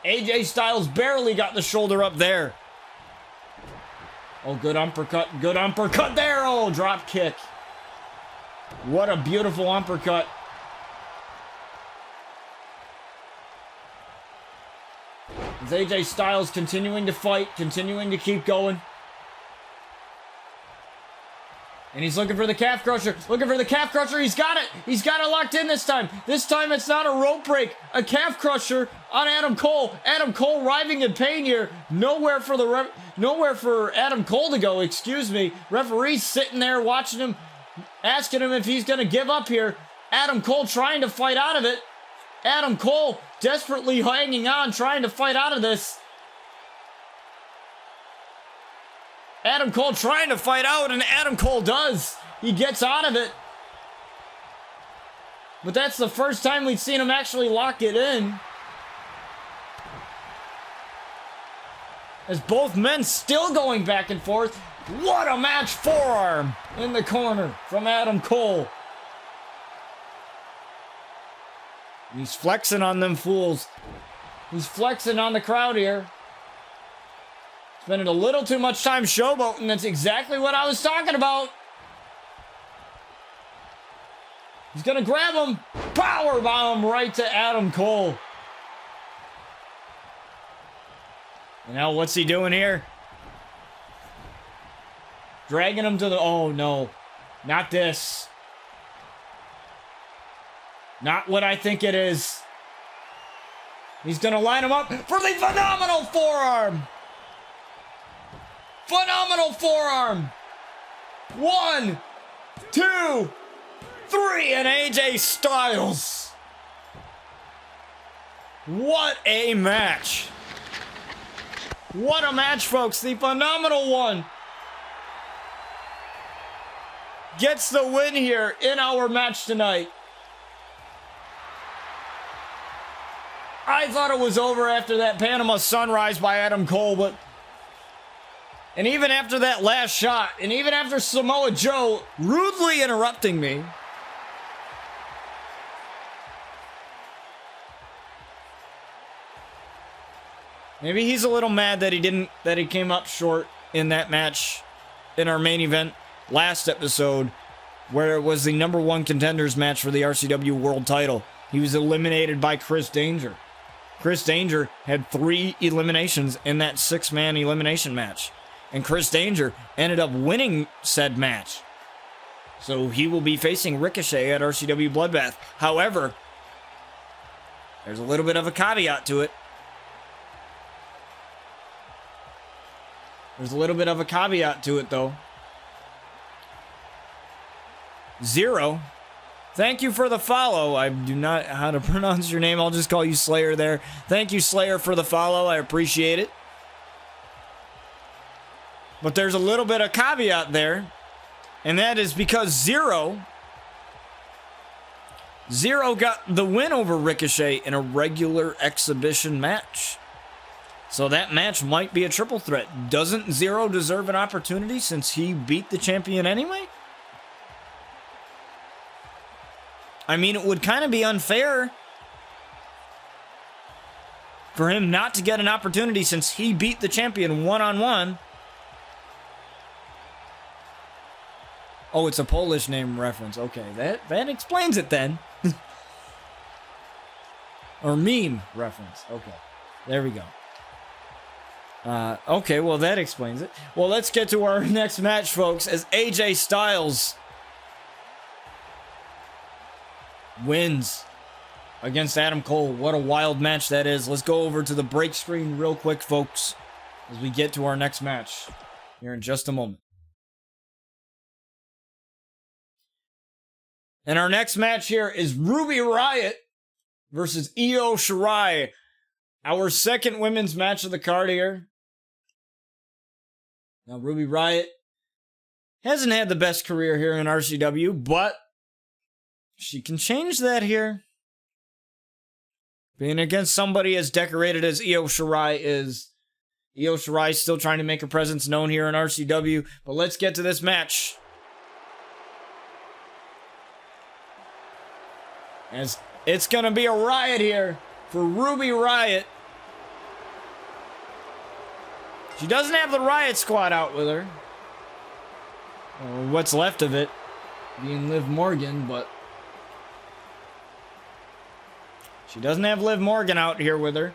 AJ Styles barely got the shoulder up there. Oh, good uppercut. Good uppercut there. Oh, drop kick. What a beautiful uppercut. Is AJ Styles continuing to fight, continuing to keep going. And he's looking for the calf crusher. Looking for the calf crusher. He's got it. He's got it locked in this time. This time it's not a rope break. A calf crusher on Adam Cole. Adam Cole writhing in pain here. Nowhere for Adam Cole to go, excuse me. Referee's sitting there watching him, asking him if he's going to give up here. Adam Cole trying to fight out of it. Adam Cole desperately hanging on, trying to fight out of this. Adam Cole trying to fight out, and Adam Cole does. He gets out of it. But that's the first time we've seen him actually lock it in. As both men still going back and forth. What a match. Forearm in the corner from Adam Cole. He's flexing on them fools. He's flexing on the crowd here. Spending a little too much time showboating. That's exactly what I was talking about. He's gonna grab him. Powerbomb right to Adam Cole. And now what's he doing here? Dragging him to the... Oh, no. Not this. Not what I think it is. He's gonna line him up for the phenomenal forearm. Phenomenal forearm. 1, 2, 3, and AJ Styles. What a match. What a match, folks. The phenomenal one gets the win here in our match tonight. I thought it was over after that Panama Sunrise by Adam Cole, but... And even after that last shot, and even after Samoa Joe rudely interrupting me, maybe he's a little mad that he came up short in that match in our main event last episode, where it was the #1 contenders match for the RCW World Title. He was eliminated by Chris Danger. Chris Danger had 3 eliminations in that 6-man elimination match. And Chris Danger ended up winning said match. So he will be facing Ricochet at RCW Bloodbath. However, there's a little bit of a caveat to it. There's a little bit of a caveat to it, though. Zero. Thank you for the follow. I do not know how to pronounce your name. I'll just call you Slayer there. Thank you, Slayer, for the follow. I appreciate it. But there's a little bit of caveat there. And that is because Zero got the win over Ricochet in a regular exhibition match. So that match might be a triple threat. Doesn't Zero deserve an opportunity since he beat the champion anyway? I mean, it would kind of be unfair for him not to get an opportunity since he beat the champion one-on-one. Oh, it's a Polish name reference. Okay, that explains it then. Or meme reference. Okay, there we go. Okay, well, that explains it. Well, let's get to our next match, folks, as AJ Styles wins against Adam Cole. What a wild match that is. Let's go over to the break screen real quick, folks. as we get to our next match here in just a moment. And our next match here is Ruby Riot versus Eo Shirai. Our second women's match of the card here. Now, Ruby Riot hasn't had the best career here in RCW, but she can change that here. Being against somebody as decorated as Eo Shirai is. Eo Shirai still trying to make her presence known here in RCW, but let's get to this match. As it's going to be a riot here for Ruby Riot. She doesn't have the Riot Squad out with her. Or what's left of it, being Liv Morgan, but she doesn't have Liv Morgan out here with her.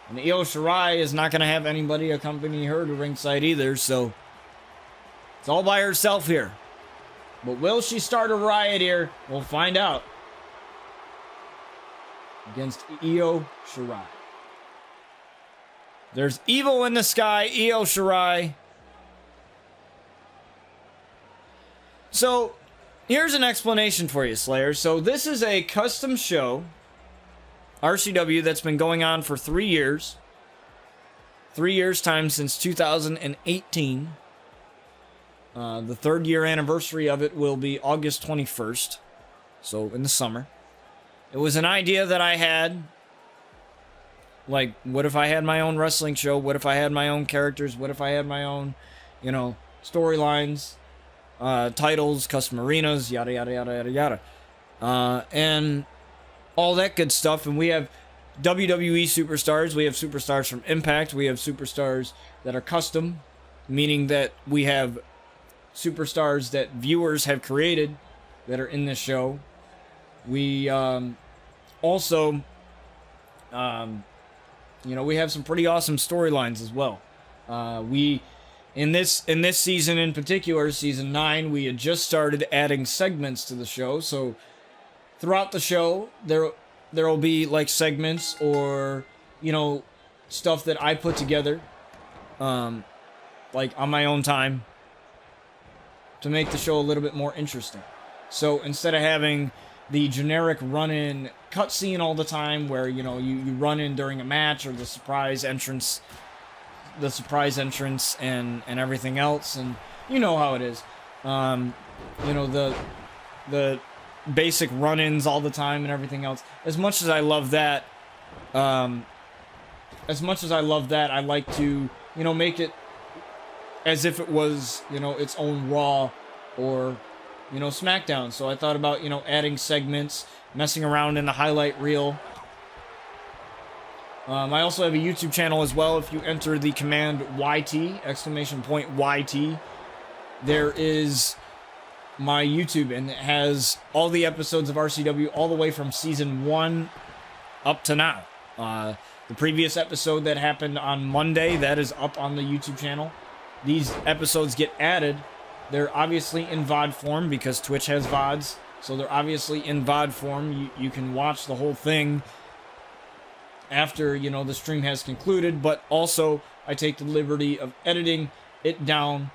And Eo Shirai is not going to have anybody accompany her to ringside either, so it's all by herself here. But will she start a riot here? We'll find out. Against Eo Shirai. There's evil in the sky, Eo Shirai. So, here's an explanation for you, Slayer. So, this is a custom show, RCW, that's been going on for 3 years. 3 years' time since 2018. The 3rd year anniversary of it will be August 21st. So, in the summer. It was an idea that I had. Like, what if I had my own wrestling show? What if I had my own characters? What if I had my own, storylines, titles, custom arenas, yada, yada, yada, yada, yada. And all that good stuff. And we have WWE superstars. We have superstars from Impact. We have superstars that are custom, meaning that we have superstars that viewers have created that are in this show. We also, we have some pretty awesome storylines as well. In this season in particular, season 9, we had just started adding segments to the show. So throughout the show, there will be like segments or stuff that I put together, like on my own time, to make the show a little bit more interesting. So instead of having the generic run-in cutscene all the time where, you run in during a match or the surprise entrance and everything else, and you know how it is. The basic run-ins all the time and everything else. As much as I love that, I like to, make it as if it was, its own Raw or SmackDown. So I thought about, adding segments, messing around in the highlight reel. I also have a YouTube channel as well. If you enter the command YT, YT, there is my YouTube, and it has all the episodes of RCW all the way from season 1 up to now. The previous episode that happened on Monday, that is up on the YouTube channel. These episodes get added. They're obviously in VOD form because Twitch has VODs. So they're obviously in VOD form. You can watch the whole thing after, the stream has concluded. But also, I take the liberty of editing it down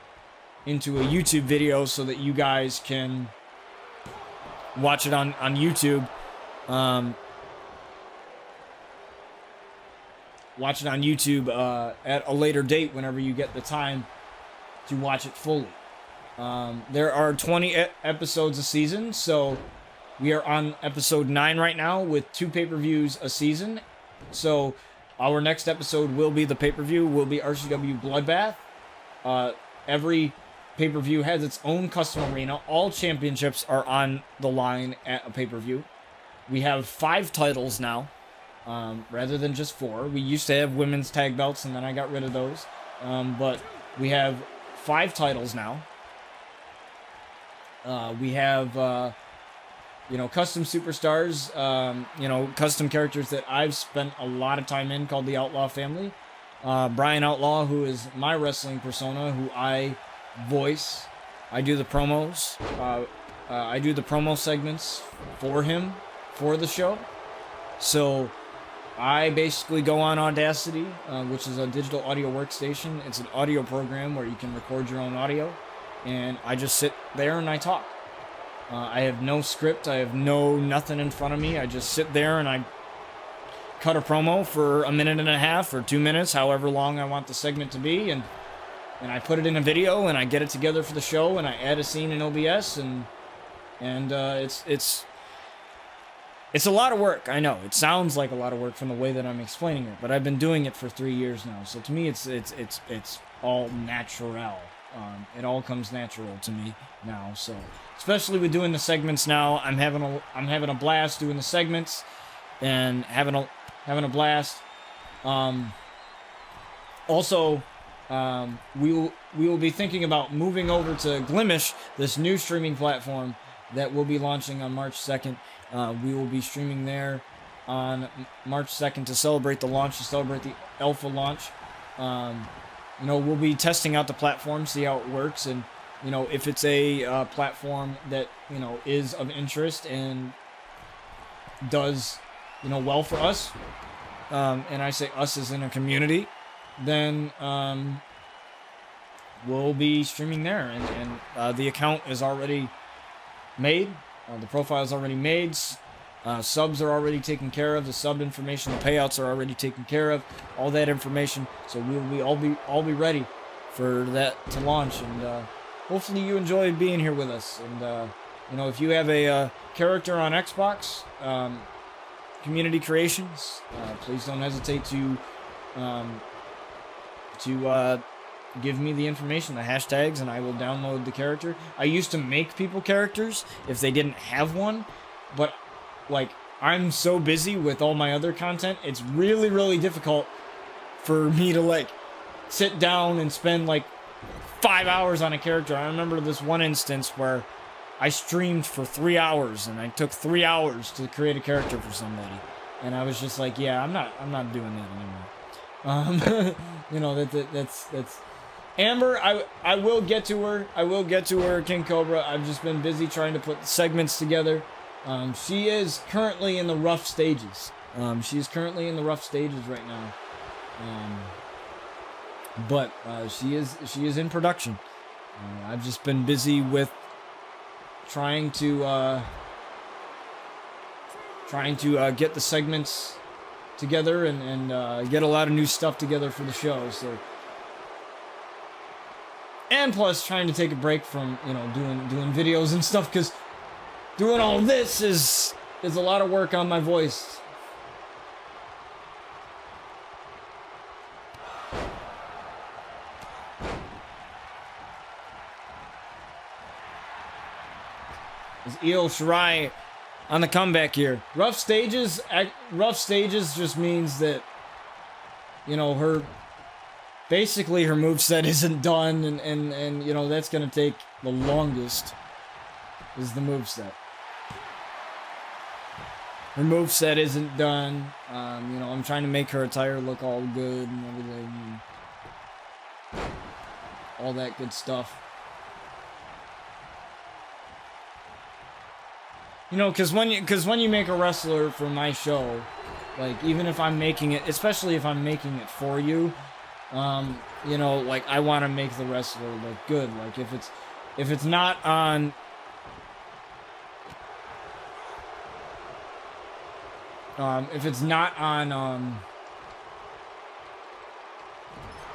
into a YouTube video so that you guys can watch it on YouTube. Watch it on YouTube at a later date whenever you get the time to watch it fully. There are 20 episodes a season, so we are on episode 9 right now with 2 pay-per-views a season. So our next episode will be the pay-per-view, will be RCW Bloodbath. Every pay-per-view has its own custom arena. All championships are on the line at a pay-per-view. We have 5 titles now, rather than just 4. We used to have women's tag belts, and then I got rid of those. But we have 5 titles now. We have, custom superstars, custom characters that I've spent a lot of time in called the Outlaw Family. Brian Outlaw, who is my wrestling persona, who I voice. I do the promos. I do the promo segments for him, for the show. So I basically go on Audacity, which is a digital audio workstation. It's an audio program where you can record your own audio, and I just sit there and I talk. I have no script. I have nothing in front of me. I just sit there and I cut a promo for 1.5 minutes or 2 minutes, however long I want the segment to be, and I put it in a video and I get it together for the show and I add a scene in OBS and it's a lot of work. I know it sounds like a lot of work from the way that I'm explaining it, but I've been doing it for 3 years now. So to me, it's all natural. It all comes natural to me now. So especially with doing the segments now, I'm having a blast doing the segments and having a blast. Also, we will be thinking about moving over to Glimish, this new streaming platform that will be launching on March 2nd. We will be streaming there on March 2nd to celebrate the launch, to celebrate the alpha launch. We'll be testing out the platform, see how it works, and if it's a platform that is of interest and does well for us, and I say us as in a community, then we'll be streaming there, and the account is already made. The profile is already made. Subs are already taken care of. The sub information, the payouts are already taken care of. All that information. So we will all be ready for that to launch. And hopefully you enjoyed being here with us. And if you have a character on Xbox, Community Creations, please don't hesitate to give me the information, the hashtags, and I will download the character. I used to make people characters if they didn't have one, but I'm so busy with all my other content, it's really, really difficult for me to sit down and spend 5 hours on a character. I remember this one instance where I streamed for 3 hours and I took 3 hours to create a character for somebody, and I was just yeah, I'm not doing that anymore. That's Amber. I will get to her. King Cobra. I've just been busy trying to put segments together. She is currently in the rough stages. She's currently in the rough stages right now. But she is in production. I've just been busy with trying to get the segments together and get a lot of new stuff together for the show. So. And plus, trying to take a break from doing videos and stuff, because doing all this is a lot of work on my voice. Is Eo Shirai on the comeback here? Rough stages just means that her. Basically, her moveset isn't done, and that's going to take the longest, is the moveset. Her moveset isn't done. I'm trying to make her attire look all good and everything, and all that good stuff. Because when you make a wrestler for my show, even if I'm making it, especially if I'm making it for you, I want to make the wrestler look good. If it's not on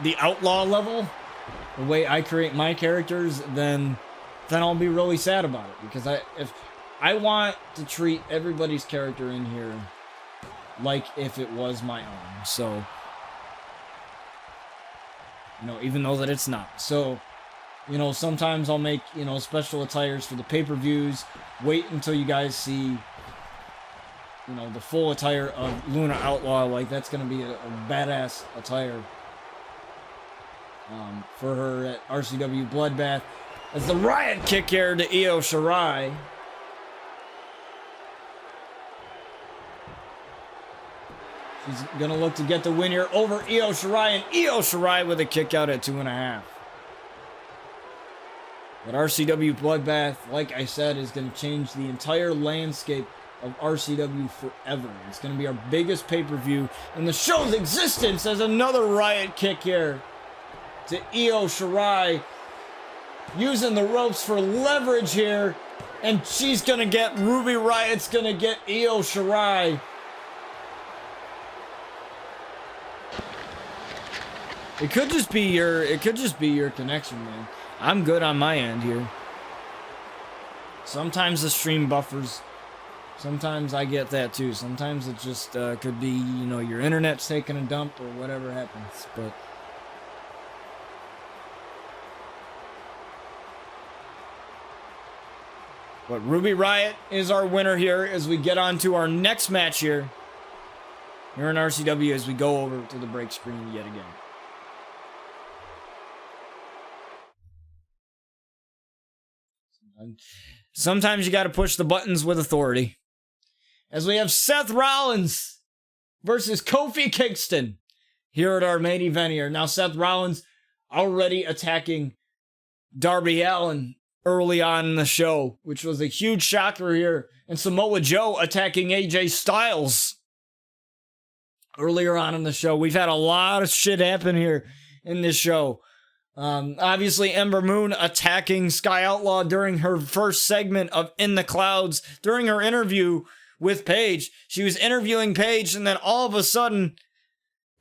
the outlaw level, the way I create my characters, then I'll be really sad about it, because if I want to treat everybody's character in here like if it was my own. So even though that it's not. So, sometimes I'll make, special attires for the pay-per-views. Wait until you guys see, the full attire of Luna Outlaw. That's going to be a badass attire for her at RCW Bloodbath. As the Riot kick here to Eo Shirai. She's going to look to get the win here over Eo Shirai, and Eo Shirai with a kick out at 2.5. But RCW Bloodbath, like I said, is going to change the entire landscape of RCW forever. It's going to be our biggest pay-per-view in the show's existence as another Riot kick here to Eo Shirai, using the ropes for leverage here, and she's going to get, Ruby Riot's going to get Eo Shirai. It could just be your connection, man. I'm good on my end here. Sometimes the stream buffers. Sometimes I get that too. Sometimes it just could be, you know, your internet's taking a dump or whatever happens. But Ruby Riot is our winner here as we get on to our next match here in RCW as we go over to the break screen yet again. Sometimes you got to push the buttons with authority. As we have Seth Rollins versus Kofi Kingston here at our main event here. Now Seth Rollins already attacking Darby Allin early on in the show, which was a huge shocker here. And Samoa Joe attacking AJ Styles earlier on in the show. We've had a lot of shit happen here in this show. Obviously, Ember Moon attacking Sky Outlaw during her first segment of In the Clouds. During her interview with Paige, she was interviewing Paige, and then all of a sudden,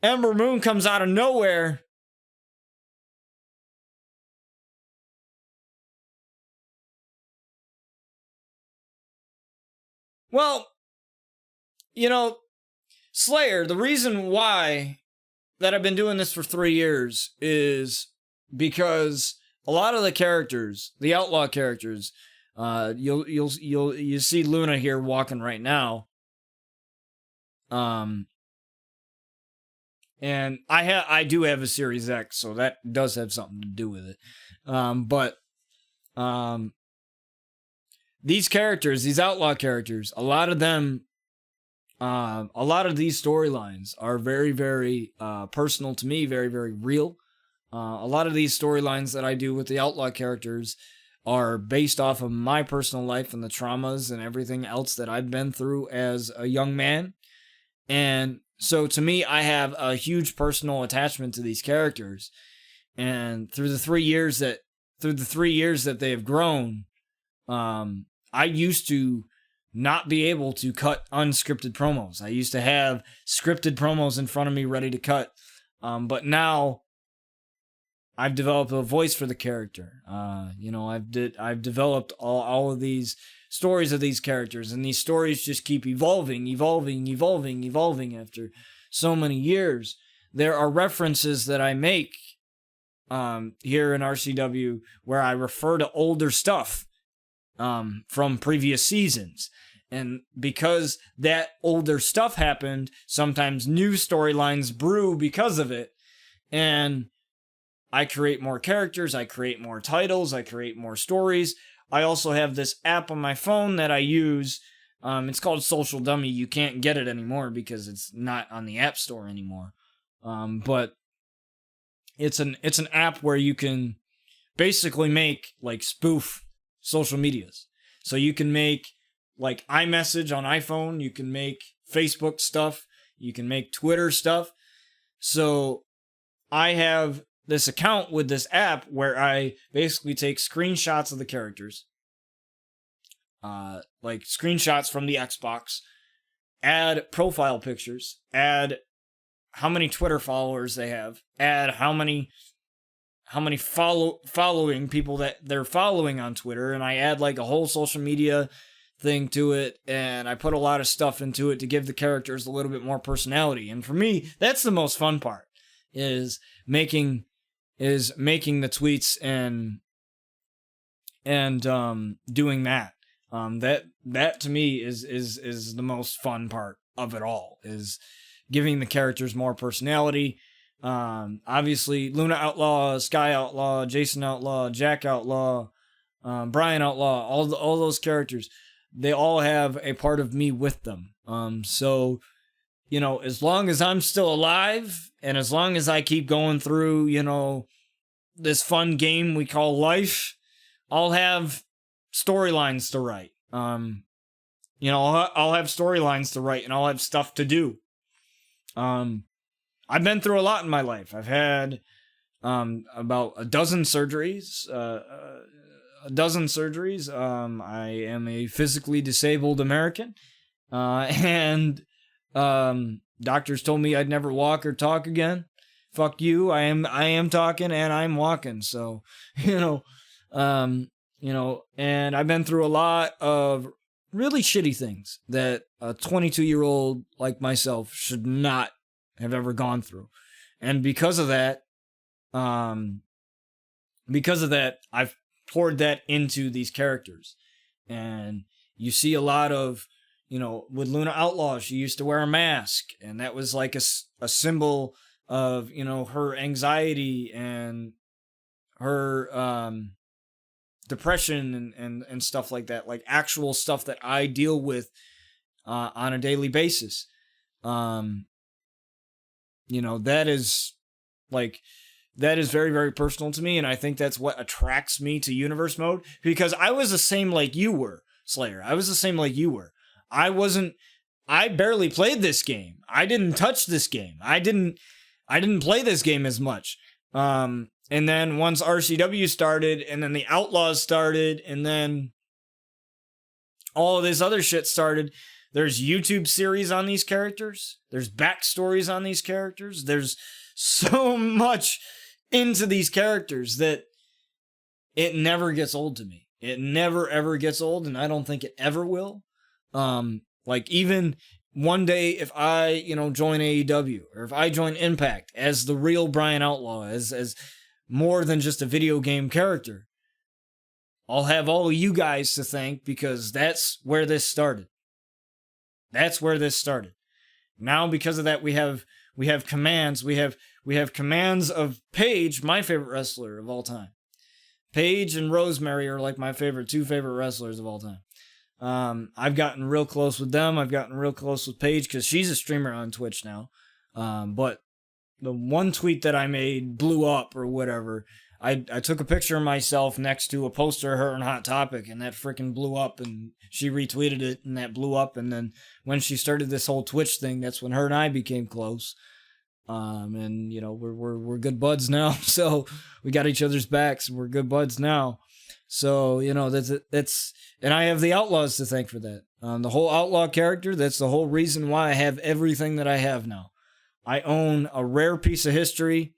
Ember Moon comes out of nowhere. Well, you know, Slayer, the reason why that I've been doing this for 3 years is because a lot of the characters, the outlaw characters, you see Luna here walking right now. And I do have a Series X, so that does have something to do with it. But these characters, these outlaw characters, a lot of them, a lot of these storylines are very, very personal to me, very, very real. A lot of these storylines that I do with the outlaw characters are based off of my personal life and the traumas and everything else that I've been through as a young man. And so to me, I have a huge personal attachment to these characters. And through the 3 years that they have grown, I used to not be able to cut unscripted promos. I used to have scripted promos in front of me ready to cut. But now I've developed a voice for the character. I've developed all of these stories of these characters, and these stories just keep evolving after so many years. There are references that I make here in RCW where I refer to older stuff from previous seasons. And because that older stuff happened, sometimes new storylines brew because of it. And I create more characters, I create more titles, I create more stories. I also have this app on my phone that I use. It's called Social Dummy. You can't get it anymore because it's not on the App Store anymore. But it's an app where you can basically make like spoof social medias. So you can make like iMessage on iPhone, you can make Facebook stuff, you can make Twitter stuff. So I have this account with this app where I basically take screenshots of the characters, like screenshots from the Xbox, add profile pictures, add how many Twitter followers they have, add how many following people that they're following on Twitter, and I add like a whole social media thing to it, and I put a lot of stuff into it to give the characters a little bit more personality. And for me, that's the most fun part, is making the tweets and doing that. That to me is the most fun part of it all, is giving the characters more personality. Obviously Luna Outlaw, Sky Outlaw, Jason Outlaw, Jack Outlaw, Brian Outlaw, all those characters, they all have a part of me with them. So, you know, as long as I'm still alive, and as long as I keep going through, you know, this fun game we call life, I'll have storylines to write. You know, I'll have storylines to write and I'll have stuff to do. I've been through a lot in my life. I've had about a dozen surgeries. I am a physically disabled American, and doctors told me I'd never walk or talk again. Fuck you. I am talking and I'm walking. So, and I've been through a lot of really shitty things that a 22-year-old like myself should not have ever gone through. And because of that, I've poured that into these characters. And you see a lot of, with Luna Outlaw, she used to wear a mask, and that was like a symbol of, her anxiety and her depression and stuff like that, like actual stuff that I deal with on a daily basis. That is very, very personal to me, and I think that's what attracts me to Universe Mode, because I was the same like you were, Slayer. I was the same like you were. I barely played this game. I didn't touch this game. I didn't play this game as much. And then once RCW started, and then the Outlaws started, and then all of this other shit started, there's YouTube series on these characters. There's backstories on these characters. There's so much into these characters that it never gets old to me. It never, ever gets old, and I don't think it ever will. Even one day, if I, join AEW, or if I join Impact as the real Brian Outlaw, as more than just a video game character, I'll have all of you guys to thank, because that's where this started. That's where this started. Now, because of that, we have commands. We have commands of Paige, my favorite wrestler of all time. Paige and Rosemary are like my two favorite wrestlers of all time. I've gotten real close with them. I've gotten real close with Paige because she's a streamer on Twitch now. But the one tweet that I made blew up or whatever. I took a picture of myself next to a poster of her in Hot Topic, and that freaking blew up, and she retweeted it, and that blew up. And then when she started this whole Twitch thing, that's when her and I became close. And we're good buds now, so we got each other's backs, and we're good buds now. So that's and I have the Outlaws to thank for that. The whole Outlaw character, that's the whole reason why I have everything that I have now. I own a rare piece of history.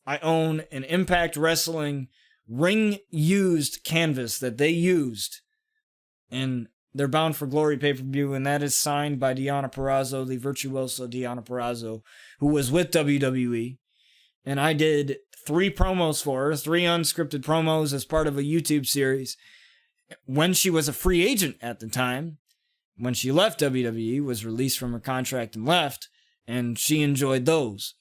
I own an Impact Wrestling ring-used canvas that they used in their Bound for Glory pay-per-view, and that is signed by Deonna Purrazzo, the virtuoso Deonna Purrazzo, who was with WWE. And I did 3 promos for her, 3 unscripted promos as part of a YouTube series, when she was a free agent at the time. When she left WWE, was released from her contract and left, and she enjoyed those.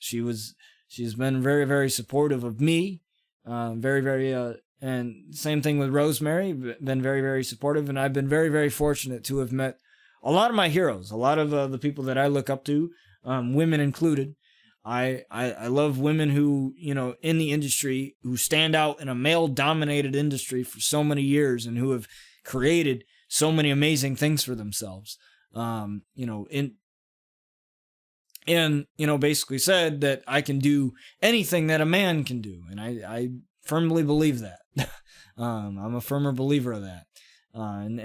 She's been very, very supportive of me. Very, very, and same thing with Rosemary, been very, very supportive. And I've been very, very fortunate to have met a lot of my heroes, a lot of the people that I look up to, women included. I love women who, in the industry, who stand out in a male-dominated industry for so many years and who have created so many amazing things for themselves. Basically said that I can do anything that a man can do. And I firmly believe that. I'm a firmer believer of that. And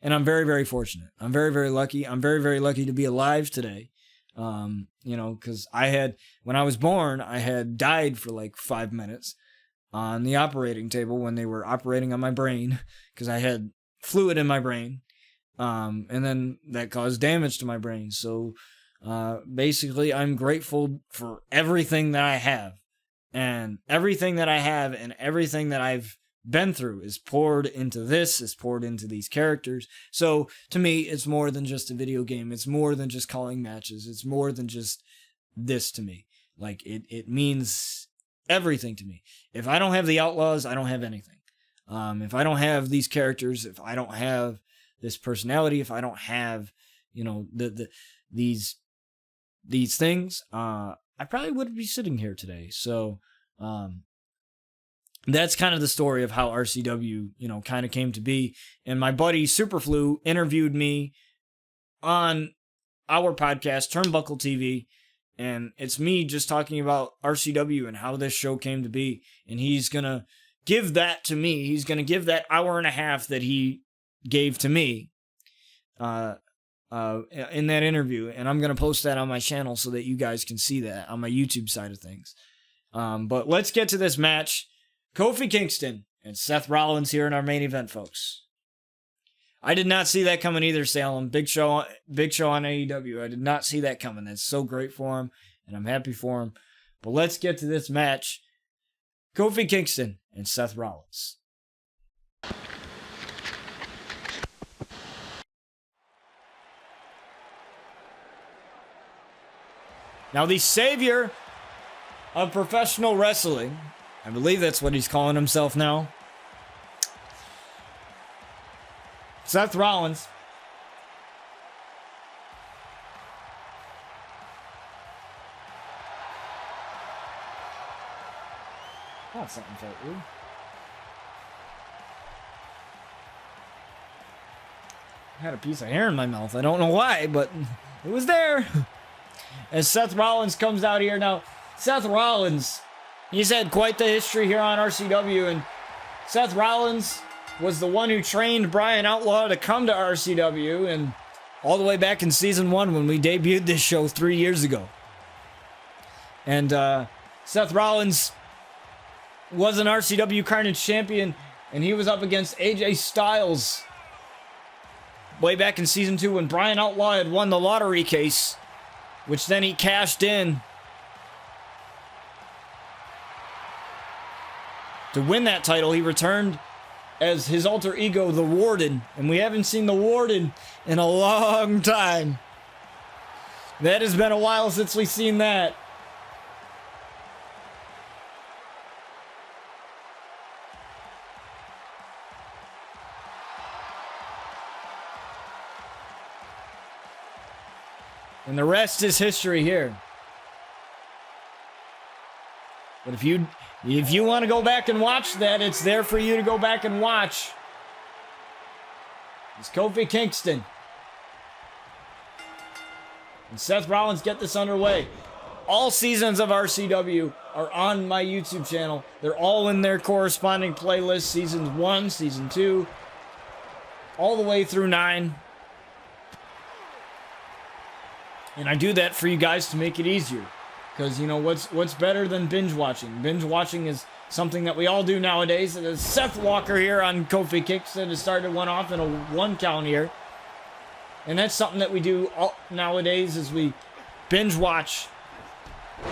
I'm very, very fortunate. I'm very, very lucky. I'm very, very lucky to be alive today. Cause when I was born, I had died for like 5 minutes on the operating table when they were operating on my brain, cause I had fluid in my brain. And then that caused damage to my brain. So, basically, I'm grateful for everything that I have, and everything that I have and everything that I've been through is poured into this, is poured into these characters. So to me, it's more than just a video game. It's more than just calling matches. It's more than just this to me. Like it means everything to me. If I don't have the Outlaws, I don't have anything. If I don't have these characters, if I don't have this personality, if I don't have, these things, I probably wouldn't be sitting here today. So, that's kind of the story of how RCW, kind of came to be. And my buddy Superflu interviewed me on our podcast, Turnbuckle TV, and it's me just talking about RCW and how this show came to be. And he's going to give that to me. He's going to give that hour and a half that he gave to me in that interview. And I'm going to post that on my channel so that you guys can see that on my YouTube side of things. But let's get to this match. Kofi Kingston and Seth Rollins here in our main event, folks. I did not see that coming either, Salem. Big show on AEW. I did not see that coming. That's so great for him, and I'm happy for him. But let's get to this match. Kofi Kingston and Seth Rollins. Now, the savior of professional wrestling, I believe that's what he's calling himself now, Seth Rollins, oh, something felt weird. I had a piece of hair in my mouth. I don't know why, but it was there. As Seth Rollins comes out here. Now, Seth Rollins, he's had quite the history here on RCW, and Seth Rollins was the one who trained Brian Outlaw to come to RCW, and all the way back in season 1 when we debuted this show 3 years ago. And Seth Rollins was an RCW Carnage champion, and he was up against AJ Styles way back in season 2 when Brian Outlaw had won the lottery case, which then he cashed in to win that title. He returned as his alter ego, the Warden, and we haven't seen the Warden in a long time. That has been a while since we've seen that. And the rest is history here. But if you want to go back and watch that, it's there for you to go back and watch. It's Kofi Kingston and Seth Rollins get this underway. All seasons of RCW are on my YouTube channel. They're all in their corresponding playlists. Seasons 1, Season 2, all the way through 9. And I do that for you guys to make it easier. Because, what's better than binge watching? Binge watching is something that we all do nowadays. And Seth Walker here on Kofi Kingston has started one off in a 1 count here. And that's something that we do nowadays is we binge watch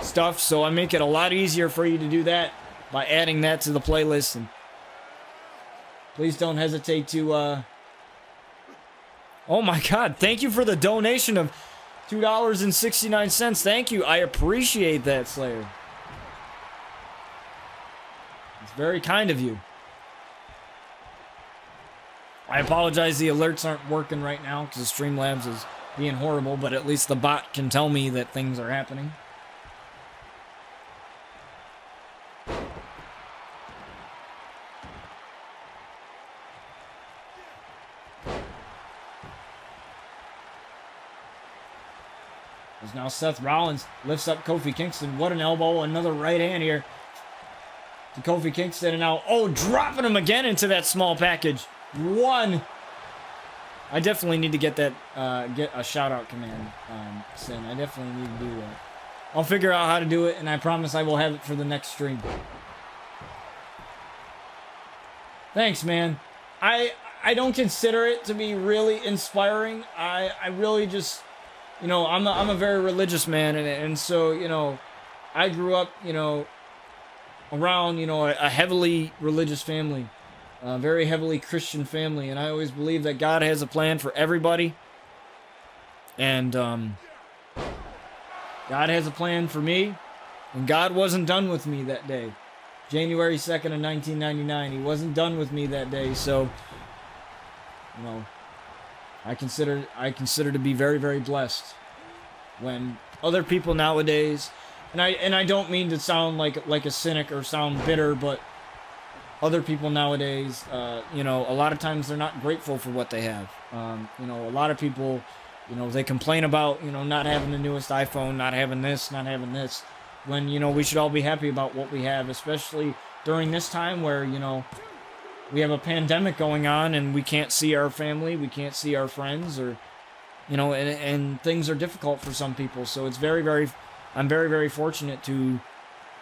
stuff. So I make it a lot easier for you to do that by adding that to the playlist. And please don't hesitate to... Oh my God, thank you for the donation of $2.69. Thank you. I appreciate that, Slayer. It's very kind of you. I apologize the alerts aren't working right now because Streamlabs is being horrible, but at least the bot can tell me that things are happening. As now Seth Rollins lifts up Kofi Kingston. What an elbow. Another right hand here to Kofi Kingston. And now, dropping him again into that small package. 1. I definitely need to get that, get a shout-out command, Sin. I definitely need to do that. I'll figure out how to do it, and I promise I will have it for the next stream. Thanks, man. I don't consider it to be really inspiring. I really just... I'm a very religious man, and so, I grew up, around, a heavily religious family, a very heavily Christian family, and I always believe that God has a plan for everybody, and God has a plan for me, and God wasn't done with me that day. January 2nd of 1999, He wasn't done with me that day, so, I consider to be very, very blessed when other people nowadays, and I don't mean to sound like a cynic or sound bitter, but other people nowadays, you know, a lot of times they're not grateful for what they have. You know, a lot of people, you know, they complain about, you know, not having the newest iPhone, not having this, when, you know, we should all be happy about what we have, especially during this time where, you know, we have a pandemic going on and we can't see our family, we can't see our friends, or, you know, and things are difficult for some people. So it's I'm very, very fortunate to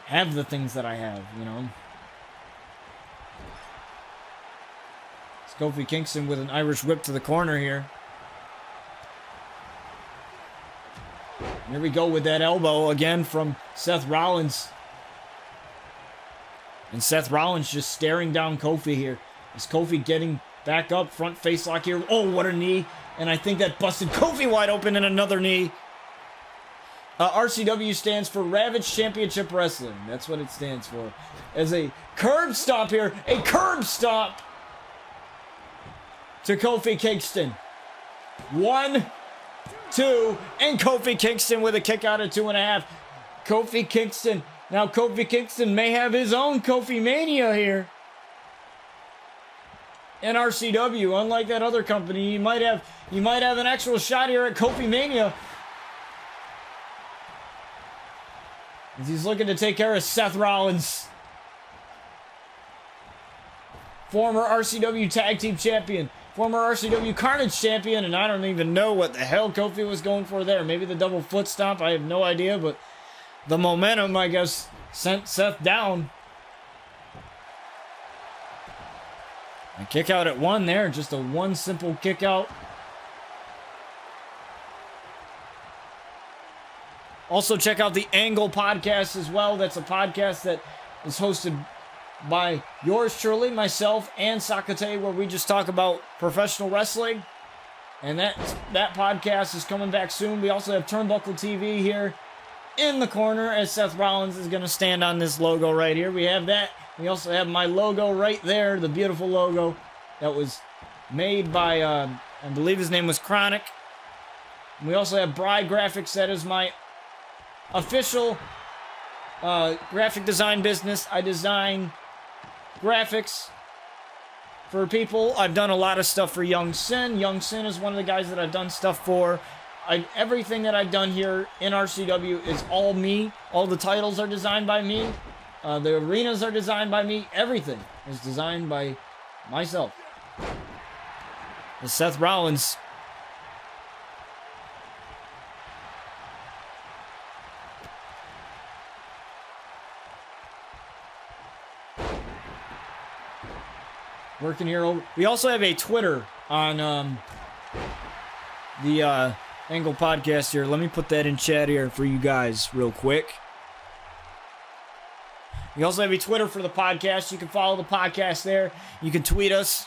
have the things that I have, you know. It's Kofi Kingston with an Irish whip to the corner here. Here we go with that elbow again from Seth Rollins. And Seth Rollins just staring down Kofi here. Is Kofi getting back up? Front face lock here. Oh, what a knee. And I think that busted Kofi wide open in another knee. RCW stands for Ravage Championship Wrestling. That's what it stands for. As a curb stomp here. A curb stomp to Kofi Kingston. 1, 2, and Kofi Kingston with a kick out of 2.5. Kofi Kingston. Now Kofi Kingston may have his own Kofi Mania here in RCW. Unlike that other company, he might have an actual shot here at Kofi Mania. As he's looking to take care of Seth Rollins, former RCW Tag Team Champion, former RCW Carnage Champion, and I don't even know what the hell Kofi was going for there. Maybe the double foot stomp, I have no idea, but the momentum, I guess, sent Seth down. A kick out at 1 there, just a 1 simple kick out. Also, check out the Angle podcast as well. That's a podcast that is hosted by yours truly, myself, and Sakate, where we just talk about professional wrestling. And that podcast is coming back soon. We also have Turnbuckle TV here in the corner, as Seth Rollins is going to stand on this logo right here. We have that. We also have my logo right there, the beautiful logo that was made by, I believe his name was Chronic. And we also have Bride Graphics. That is my official graphic design business. I design graphics for people. I've done a lot of stuff for Young Sin. Young Sin is one of the guys that I've done stuff for. Everything that I've done here in RCW is all me. All the titles are designed by me. The arenas are designed by me. Everything is designed by myself. Seth Rollins. Working here. We also have a Twitter on the Angle podcast here. Let me put that in chat here for you guys real quick. We also have a Twitter for the podcast. You can follow the podcast there. You can tweet us.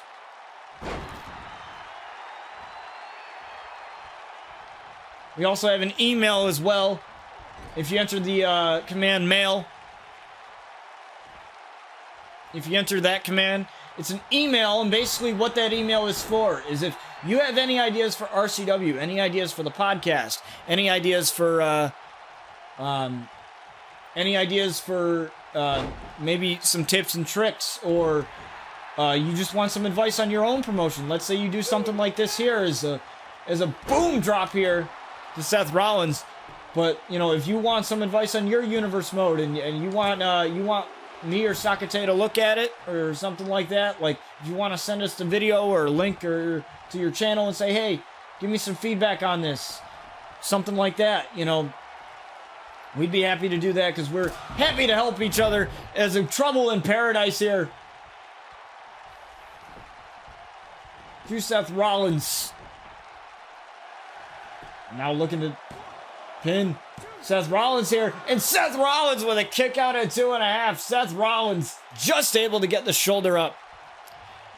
We also have an email as well. If you enter the command mail. If you enter that command, it's an email, and basically what that email is for is if you have any ideas for RCW, any ideas for the podcast, any ideas for maybe some tips and tricks, or you just want some advice on your own promotion. Let's say you do something like this here as a boom drop here to Seth Rollins, but you know, if you want some advice on your universe mode and you want me or Sakate to look at it or something like that, like if you want to send us the video or a link or to your channel and say, hey, give me some feedback on this, something like that, you know, we'd be happy to do that because we're happy to help each other as a trouble in paradise here. To Seth Rollins. Now looking to pin Seth Rollins here, and Seth Rollins with a kick out at 2.5. Seth Rollins just able to get the shoulder up.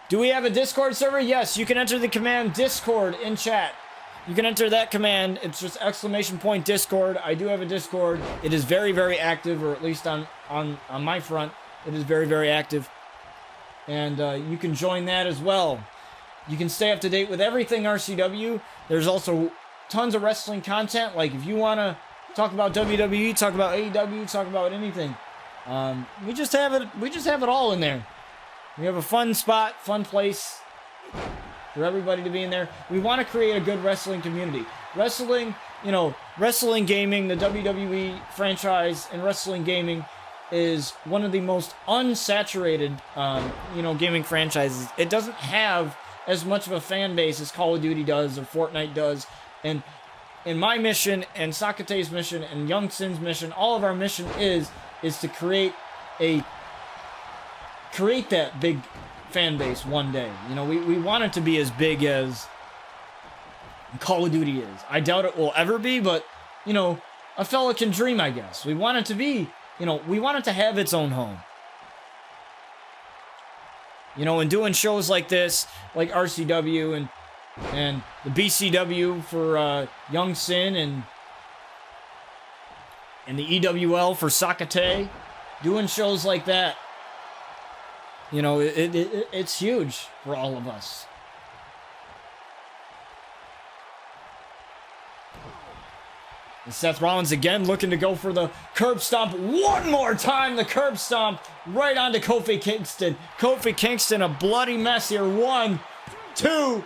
Do we have a Discord server? Yes, you can enter the command Discord in chat. You can enter that command. It's just ! Discord. I do have a Discord. It is very, very active, or at least on my front, it is very, very active. And you can join that as well. You can stay up to date with everything RCW. There's also tons of wrestling content. Like if you want to talk about WWE, talk about AEW, talk about anything. We just have it all in there. We have a fun spot, fun place for everybody to be in there. We want to create a good wrestling community. Wrestling, wrestling gaming, the WWE franchise and wrestling gaming is one of the most unsaturated, gaming franchises. It doesn't have as much of a fan base as Call of Duty does or Fortnite does. And my mission and Sakate's mission and Young Sin's mission, all of our mission is to create that big fan base one day. We want it to be as big as Call of Duty is. I doubt it will ever be, but, a fella can dream, I guess. We want it to be, we want it to have its own home. And doing shows like this, like RCW and the BCW for Young Sin and the EWL for Sakate, doing shows like that, it's huge for all of us. And Seth Rollins again looking to go for the curb stomp one more time. The curb stomp right onto Kofi Kingston. Kofi Kingston, a bloody mess here. 1, 2,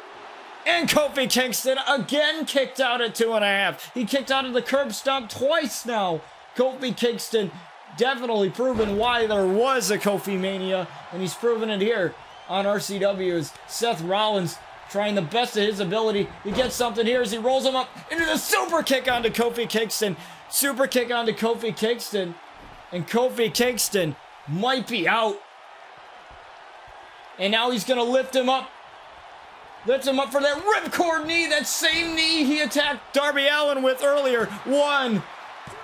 and Kofi Kingston again kicked out at 2.5. He kicked out of the curb stomp twice now. Kofi Kingston definitely proven why there was a Kofi Mania, and he's proven it here on RCW's Seth Rollins trying the best of his ability to get something here as he rolls him up into the super kick onto Kofi Kingston. Super kick onto Kofi Kingston. And Kofi Kingston might be out. And now he's going to lift him up. Lifts him up for that ripcord knee. That same knee he attacked Darby Allin with earlier. 1,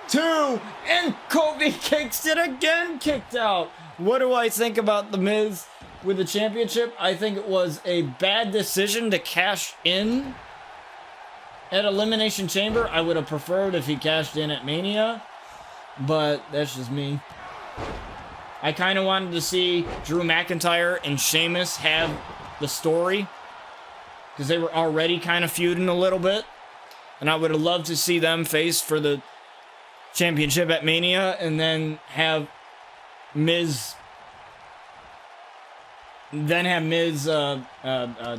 2, and Kofi Kingston again kicked out. What do I think about The Miz with the championship? I think it was a bad decision to cash in at Elimination Chamber. I would have preferred if he cashed in at Mania, but that's just me. I kind of wanted to see Drew McIntyre and Sheamus have the story because they were already kind of feuding a little bit, and I would have loved to see them face for the championship at Mania and then have Miz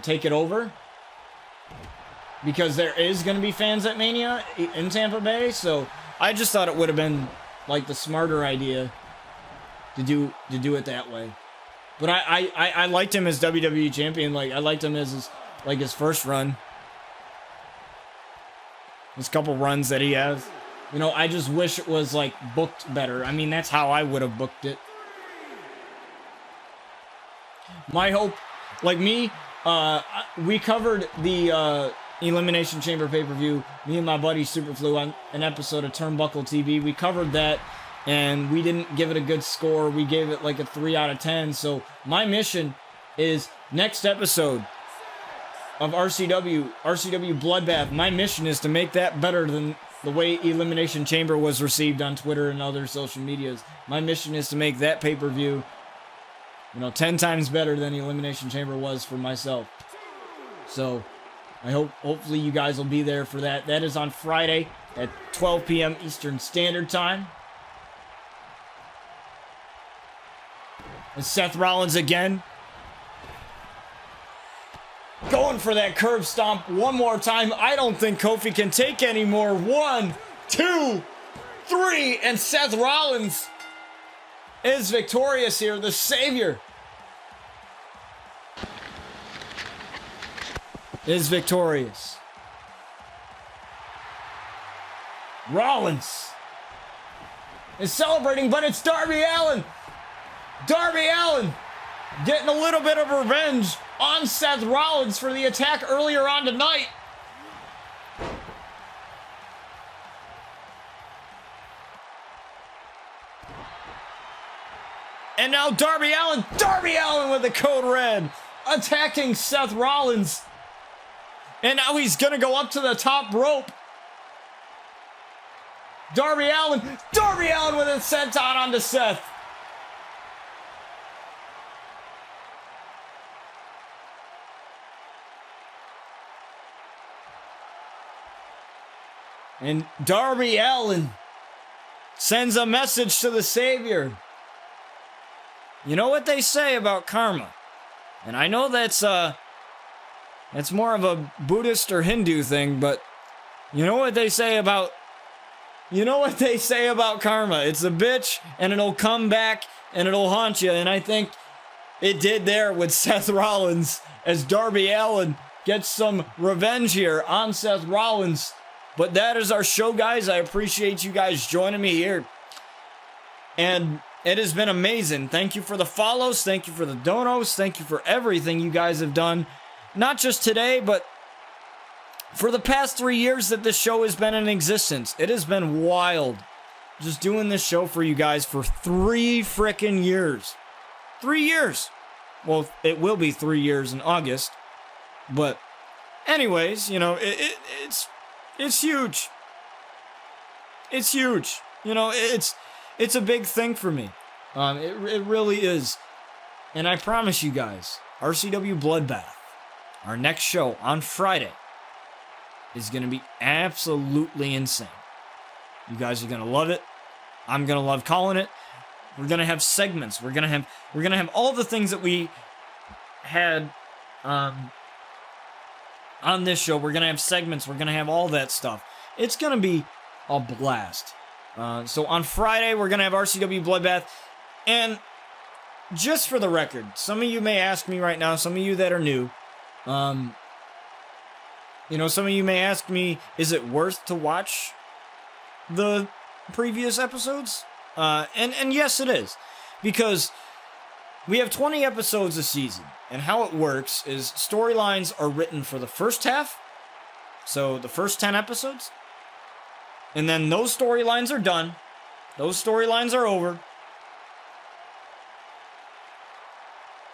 take it over, because there is going to be fans at Mania in Tampa Bay. So I just thought it would have been like the smarter idea to do it that way. But I liked him as WWE champion. Like, I liked him as his first run, his couple runs that he has. I just wish it was like booked better. I mean, that's how I would have booked it. My hope, like me, we covered the Elimination Chamber pay-per-view, me and my buddy Superflu, on an episode of Turnbuckle TV. We covered that, and we didn't give it a good score. We gave it like a 3 out of 10. So my mission is next episode of RCW Bloodbath. My mission is to make that better than the way Elimination Chamber was received on Twitter and other social medias. My mission is to make that pay-per-view 10 times better than the Elimination Chamber was for myself. So hopefully you guys will be there for that. That is on Friday at 12 p.m. Eastern Standard Time. And Seth Rollins again, going for that curb stomp one more time. I don't think Kofi can take any more. 1, 2, 3, and Seth Rollins is victorious here. The Savior is victorious. Rollins is celebrating, but it's Darby Allin. Darby Allin getting a little bit of revenge on Seth Rollins for the attack earlier on tonight. And now Darby Allin with the code red, attacking Seth Rollins. And now he's going to go up to the top rope. Darby Allin with a senton onto Seth. And Darby Allin sends a message to the Savior. You know what they say about karma? And I know that's more of a Buddhist or Hindu thing, but you know what they say about karma. It's a bitch, and it'll come back, and it'll haunt you. And I think it did there with Seth Rollins, as Darby Allin gets some revenge here on Seth Rollins. But that is our show, guys. I appreciate you guys joining me here. And it has been amazing. Thank you for the follows. Thank you for the donos. Thank you for everything you guys have done. Not just today, but for the past 3 years that this show has been in existence. It has been wild. Just doing this show for you guys for 3 frickin' years. 3 years. Well, it will be 3 years in August. But anyways, you know, it's huge. It's huge. You know, it's a big thing for me. It really is. And I promise you guys, RCW Bloodbath, our next show on Friday, is going to be absolutely insane. You guys are going to love it. I'm going to love calling it. We're going to have segments. We're going to have all the things that we had on this show. We're going to have segments. We're going to have all that stuff. It's going to be a blast. So on Friday, we're going to have RCW Bloodbath. And just for the record, some of you may ask me right now, some of you that are new, you know, some of you may ask me, is it worth to watch the previous episodes? And yes, it is. Because we have 20 episodes a season. And how it works is storylines are written for the first half. So the first 10 episodes. And then those storylines are done. Those storylines are over.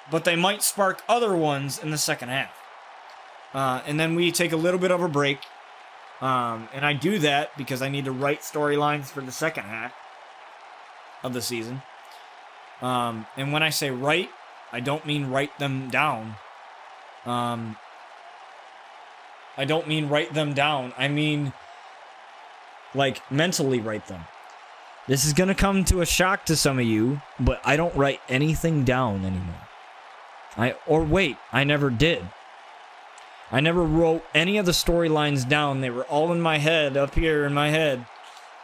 But they might spark other ones in the second half. And then we take a little bit of a break. And I do that because I need to write storylines for the second half of the season. And when I say write, I don't mean write them down. I don't mean write them down. I mean, like, mentally write them. This is going to come to a shock to some of you, but I don't write anything down anymore. I never did. I never wrote any of the storylines down. They were all in my head, up here in my head,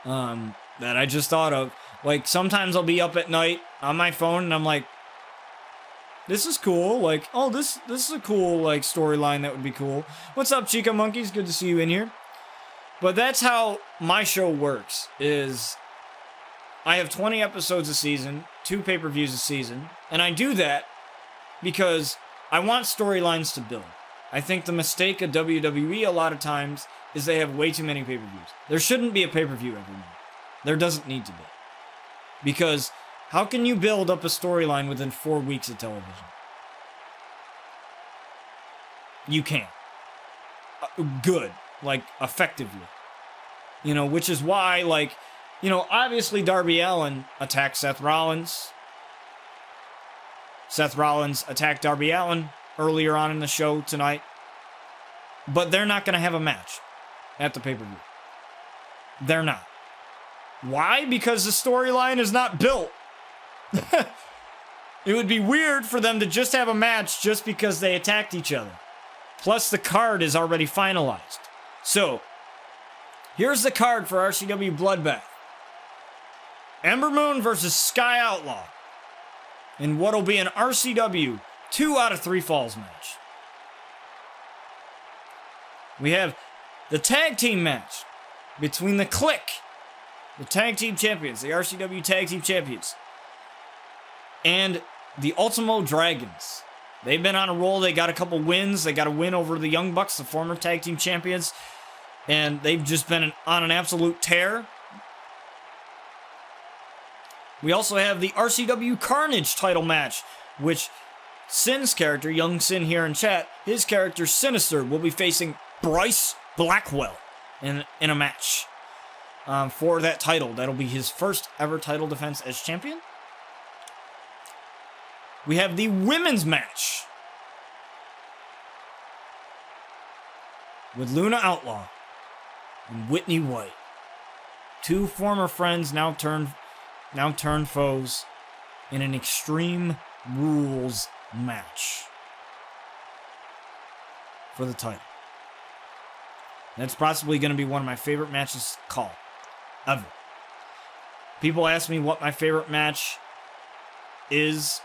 that I just thought of. Like, sometimes I'll be up at night on my phone, and I'm like, this is cool. Like, oh, this is a cool, like, storyline that would be cool. What's up, Chica Monkeys? Good to see you in here. But that's how my show works, is I have 20 episodes a season, 2 pay-per-views a season, and I do that because I want storylines to build. I think the mistake of WWE a lot of times is they have way too many pay-per-views. There shouldn't be a pay-per-view every month. There doesn't need to be. Because how can you build up a storyline within 4 weeks of television? You can't. Good. Like, effectively. You know, which is why, like, you know, obviously Darby Allin attacked Seth Rollins. Seth Rollins attacked Darby Allin earlier on in the show tonight. But they're not going to have a match at the pay-per-view. They're not. Why? Because the storyline is not built. It would be weird for them to just have a match just because they attacked each other. Plus, the card is already finalized. So, here's the card for RCW Bloodbath. Ember Moon versus Sky Outlaw. In what'll be an RCW 2 out of 3 falls match. We have the tag team match between the Clique, the tag team champions, the RCW tag team champions, and the Ultimo Dragons. They've been on a roll. They got a couple wins. They got a win over the Young Bucks, the former tag team champions. And they've just been on an absolute tear. We also have the RCW Carnage title match, which Sin's character, Young Sin here in chat, his character Sinister will be facing Bryce Blackwell in a match for that title. That'll be his first ever title defense as champion. We have the women's match with Luna Outlaw and Whitney White. 2 former friends now turned foes in an Extreme Rules match. for the title. That's possibly going to be one of my favorite matches called ever. People ask me what my favorite match is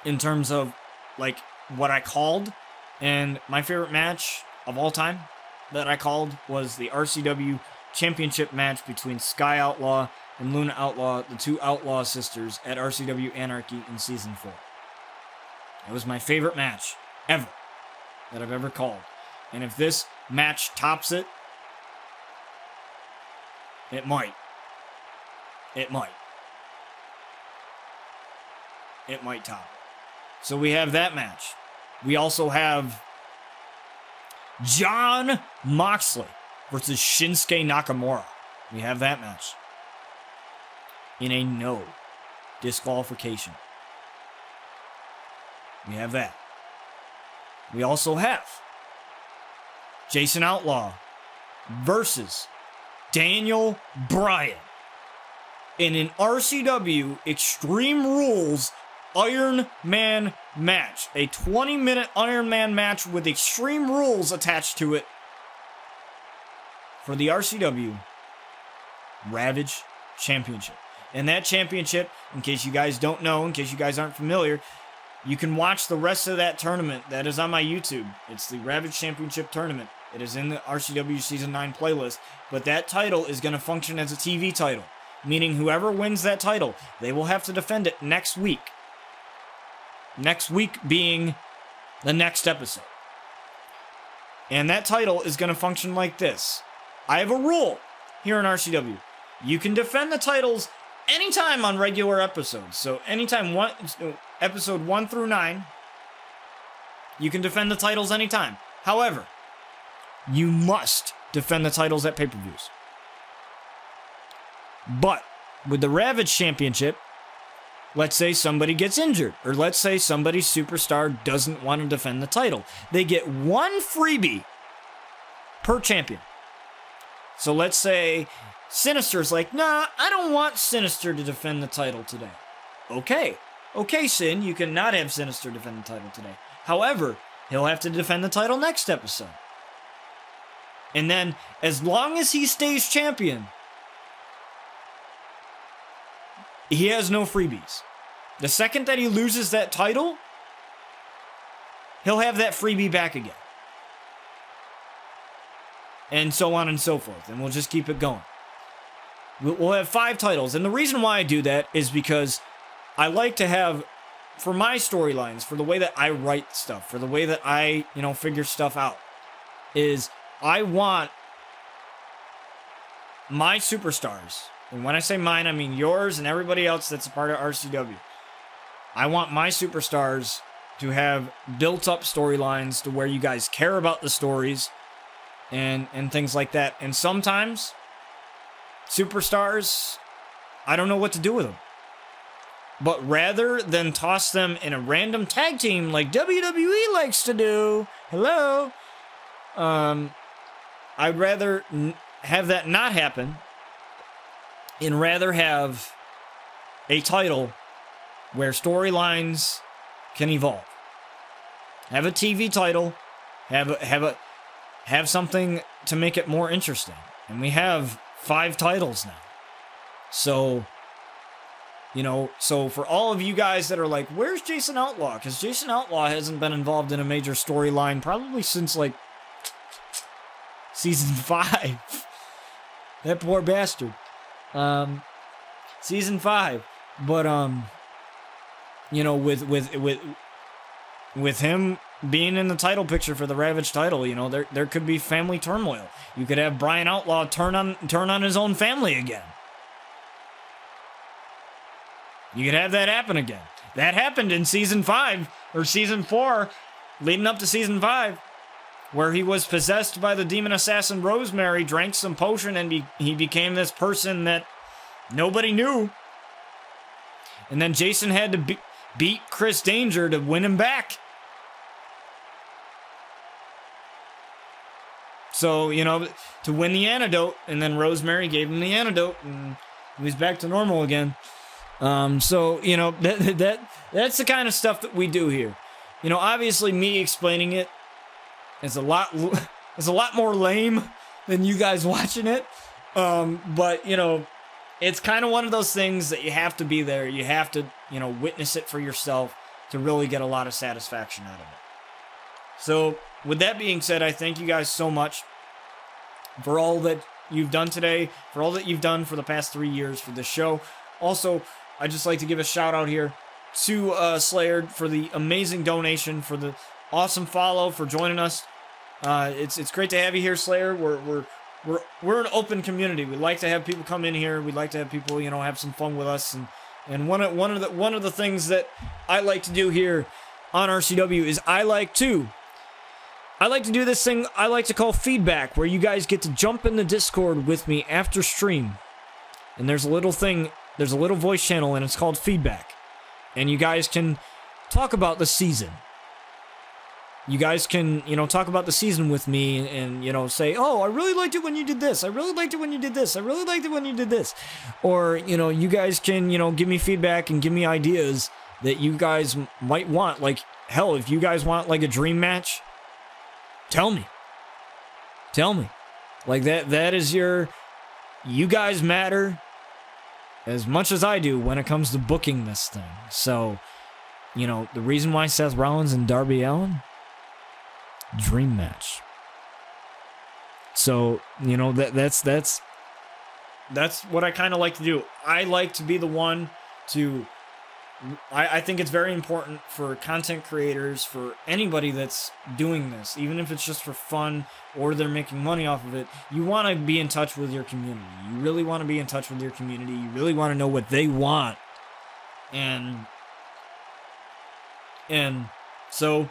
in terms of like what I called, and my favorite match of all time that I called was the RCW Championship match between Sky Outlaw and Luna Outlaw, the two Outlaw sisters, at RCW Anarchy in Season 4. It was my favorite match ever that I've ever called. And if this match tops it, it might. It might. It might top it. So we have that match. We also have Jon Moxley versus Shinsuke Nakamura. We have that match in a no disqualification. We have that. We also have Jason Outlaw versus Daniel Bryan in an RCW Extreme Rules Iron Man match. A 20-minute Iron Man match with Extreme Rules attached to it for the RCW Ravage Championship. And that championship, in case you guys don't know, in case you guys aren't familiar, you can watch the rest of that tournament. That is on my YouTube. It's the Ravage Championship Tournament. It is in the RCW Season 9 playlist. But that title is going to function as a TV title, meaning whoever wins that title, they will have to defend it next week. Next week being the next episode. And that title is going to function like this. I have a rule here in RCW. You can defend the titles anytime on regular episodes. So anytime, episode 1 through 9, you can defend the titles anytime. However, you must defend the titles at pay-per-views. But with the Ravage Championship, let's say somebody gets injured, or let's say somebody's superstar doesn't want to defend the title. They get one freebie per champion. So let's say Sinister's like, nah, I don't want Sinister to defend the title today. Okay, Sin, you can not have Sinister defend the title today. However, he'll have to defend the title next episode. And then, as long as he stays champion, he has no freebies. The second that he loses that title, he'll have that freebie back again. And so on and so forth. And we'll just keep it going. We'll have 5 titles. And the reason why I do that is because I like to have, for my storylines, for the way that I write stuff, for the way that I, figure stuff out, is I want my superstars, and when I say mine, I mean yours and everybody else that's a part of RCW. I want my superstars to have built-up storylines to where you guys care about the stories and things like that. And sometimes, superstars, I don't know what to do with them. But rather than toss them in a random tag team like WWE likes to do, I'd rather have that not happen and rather have a title where storylines can evolve. Have a TV title, have something to make it more interesting. And we have 5 titles now. So, so for all of you guys that are like, where's Jason Outlaw? Because Jason Outlaw hasn't been involved in a major storyline probably since, Season 5. That poor bastard. Season 5. But, with him being in the title picture for the Ravage title, there could be family turmoil. You could have Brian Outlaw turn on his own family again. You could have that happen again. That happened in Season 5, or Season 4, leading up to Season 5, where he was possessed by the demon assassin Rosemary, drank some potion, and he became this person that nobody knew. And then Jason had to beat Chris Danger to win him back. So, to win the antidote, and then Rosemary gave him the antidote, and he was back to normal again. That's the kind of stuff that we do here. Obviously me explaining it It's a lot more lame than you guys watching it. But, you know, it's kind of one of those things that you have to be there. You have to, you know, witness it for yourself to really get a lot of satisfaction out of it. So, with that being said, I thank you guys so much for all that you've done today, for all that you've done for the past 3 years for this show. Also, I'd just like to give a shout out here to Slayer for the amazing donation, for the awesome follow, for joining us. It's great to have you here, Slayer. We're an open community. We like to have people come in here. We like to have people, you know, have some fun with us. And one of the things that I like to do here on RCW is I like to do this thing I like to call feedback, where you guys get to jump in the Discord with me after stream. And there's a little voice channel, and it's called feedback. And you guys can talk about the season. You guys can, you know, talk about the season with me and, you know, say, oh, I really liked it when you did this. I really liked it when you did this. I really liked it when you did this. Or, you know, you guys can, you know, give me feedback and give me ideas that you guys might want. Like, hell, if you guys want, like, a dream match, tell me. Tell me. Like, that is you guys matter as much as I do when it comes to booking this thing. So, you know, the reason why Seth Rollins and Darby Allin, dream match. So, you know, that's what I kind of like to do. I like to be the one to... I think it's very important for content creators, for anybody that's doing this, even if it's just for fun or they're making money off of it. You want to be in touch with your community. You really want to be in touch with your community. You really want to know what they want. And so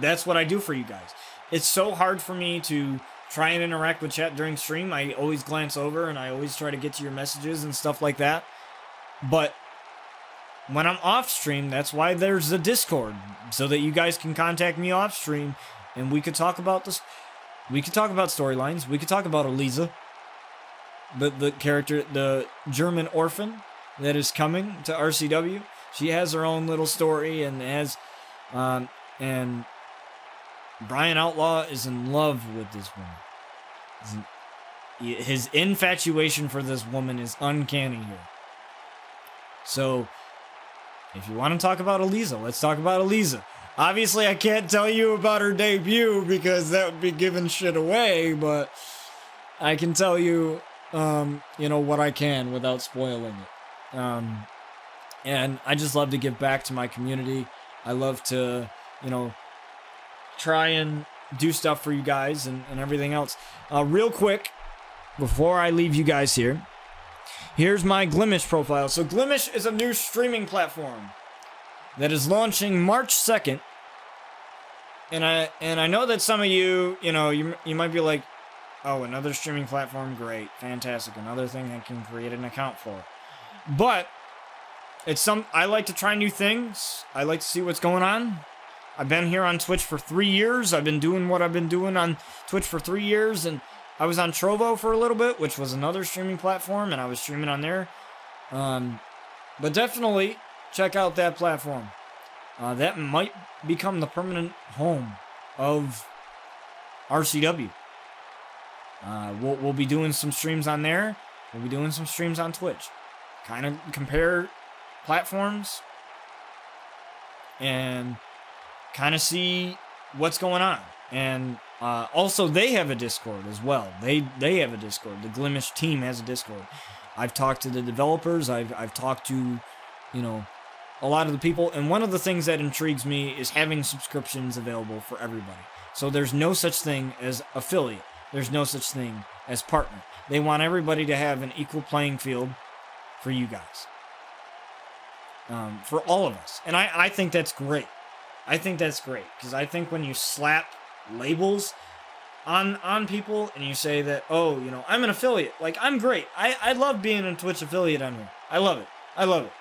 that's what I do for you guys. It's so hard for me to try and interact with chat during stream. I always glance over and I always try to get to your messages and stuff like that. But when I'm off stream, that's why there's the Discord, so that you guys can contact me off stream and we could talk about this. We could talk about storylines. We could talk about Eliza, the character, the German orphan that is coming to RCW. She has her own little story, and and Brian Outlaw is in love with this woman. His infatuation for this woman is uncanny here. So, if you want to talk about Eliza, let's talk about Eliza. Obviously, I can't tell you about her debut because that would be giving shit away, but I can tell you, you know, what I can without spoiling it. And I just love to give back to my community. I love to, you know, try and do stuff for you guys and everything else. Real quick, before I leave you guys here, here's my Glimish profile. So Glimish is a new streaming platform that is launching March 2nd. And I know that some of you, you know, you might be like, oh, another streaming platform, great, fantastic, another thing I can create an account for. But I like to try new things. I like to see what's going on. I've been here on Twitch for 3 years. I've been doing what I've been doing on Twitch for 3 years, and I was on Trovo for a little bit, which was another streaming platform, and I was streaming on there. But definitely check out that platform. That might become the permanent home of RCW. We'll be doing some streams on there. We'll be doing some streams on Twitch. Kind of compare platforms and kind of see what's going on. And also, they have a Discord as well. They have a Discord. The Glimish team has a Discord. I've talked to the developers. I've talked to, you know, a lot of the people. And one of the things that intrigues me is having subscriptions available for everybody. So there's no such thing as affiliate. There's no such thing as partner. They want everybody to have an equal playing field for you guys. For all of us. And I think that's great. I think that's great. Because I think when you slap labels on people and you say that, oh, you know, I'm an affiliate. Like, I'm great. I love being a Twitch affiliate on here. I love it. I love it.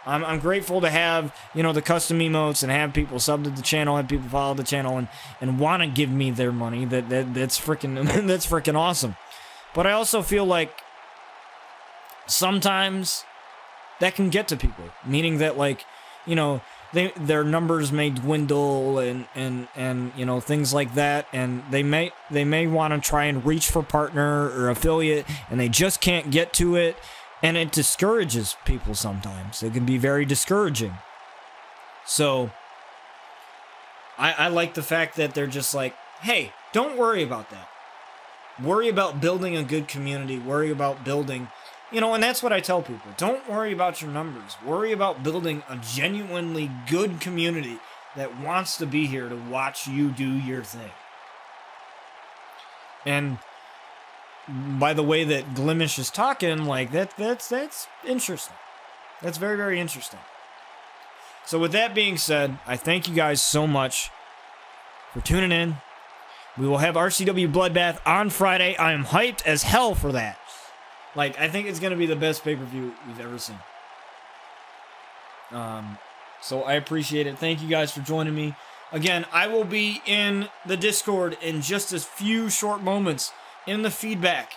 I'm grateful to have, you know, the custom emotes and have people sub to the channel, have people follow the channel and want to give me their money. That's freaking that's freaking awesome. But I also feel like sometimes that can get to people, meaning that, like, you know, their numbers may dwindle and you know, things like that, and they may want to try and reach for partner or affiliate, and they just can't get to it, and it discourages people sometimes. It can be very discouraging. So I like the fact that they're just like, hey, don't worry about that. Worry about building a good community. Worry about building, you know, and that's what I tell people. Don't worry about your numbers. Worry about building a genuinely good community that wants to be here to watch you do your thing. And by the way that Glimish is talking, like, that's interesting. That's very, very interesting. So with that being said, I thank you guys so much for tuning in. We will have RCW Bloodbath on Friday. I am hyped as hell for that. Like, I think it's going to be the best pay-per-view we've ever seen. So I appreciate it. Thank you guys for joining me. Again, I will be in the Discord in just a few short moments in the feedback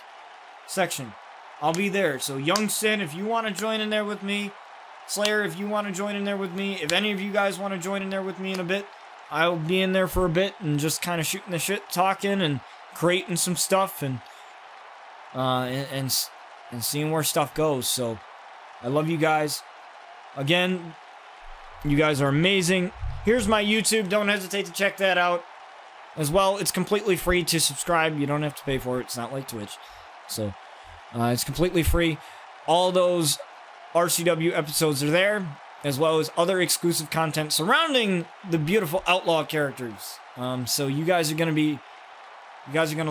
section. I'll be there. So Young Sin, if you want to join in there with me, Slayer, if you want to join in there with me, if any of you guys want to join in there with me in a bit, I'll be in there for a bit and just kind of shooting the shit, talking and creating some stuff and seeing where stuff goes. So I love you guys. Again, you guys are amazing. Here's my YouTube. Don't hesitate to check that out as well. It's completely free to subscribe. You don't have to pay for it. It's not like Twitch. So it's completely free. All those RCW episodes are there, as well as other exclusive content surrounding the beautiful Outlaw characters. So you guys are gonna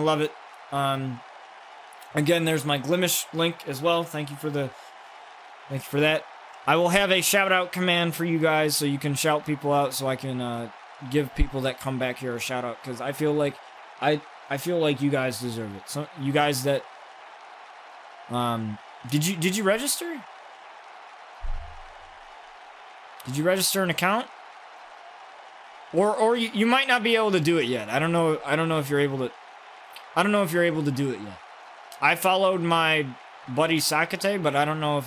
love it. Again, there's my Glimish link as well. Thank you for that. I will have a shout out command for you guys, so you can shout people out, so I can give people that come back here a shout out, because I feel like you guys deserve it. So you guys that did you register? Did you register an account? Or you might not be able to do it yet. I don't know if you're able to do it yet. I followed my buddy Sakate, but I don't know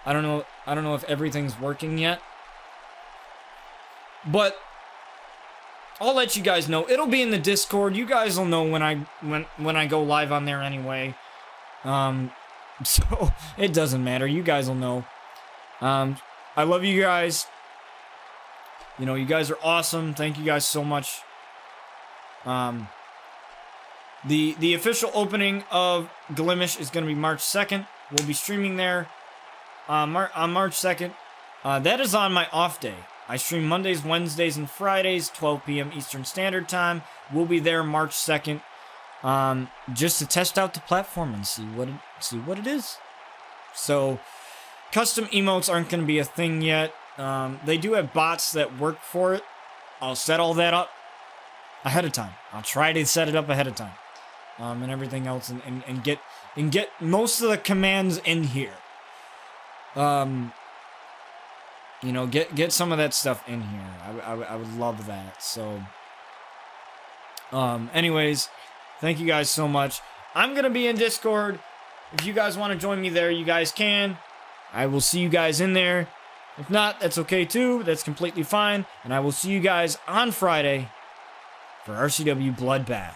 if everything's working yet. But I'll let you guys know. It'll be in the Discord. You guys will know when I go live on there anyway. So it doesn't matter. You guys will know. I love you guys. You know, you guys are awesome. Thank you guys so much. The official opening of Glimish is going to be March 2nd. We'll be streaming there on March 2nd. That is on my off day. I stream Mondays, Wednesdays, and Fridays, 12 p.m. Eastern Standard Time. We'll be there March 2nd, just to test out the platform and see what it is. So, custom emotes aren't going to be a thing yet. They do have bots that work for it. I'll set all that up ahead of time. I'll try to set it up ahead of time, and everything else, and get most of the commands in here. You know, get some of that stuff in here. I would love that. So, anyways, thank you guys so much. I'm gonna be in Discord. If you guys want to join me there, you guys can. I will see you guys in there. If not, that's okay too. That's completely fine. And I will see you guys on Friday for RCW Bloodbath.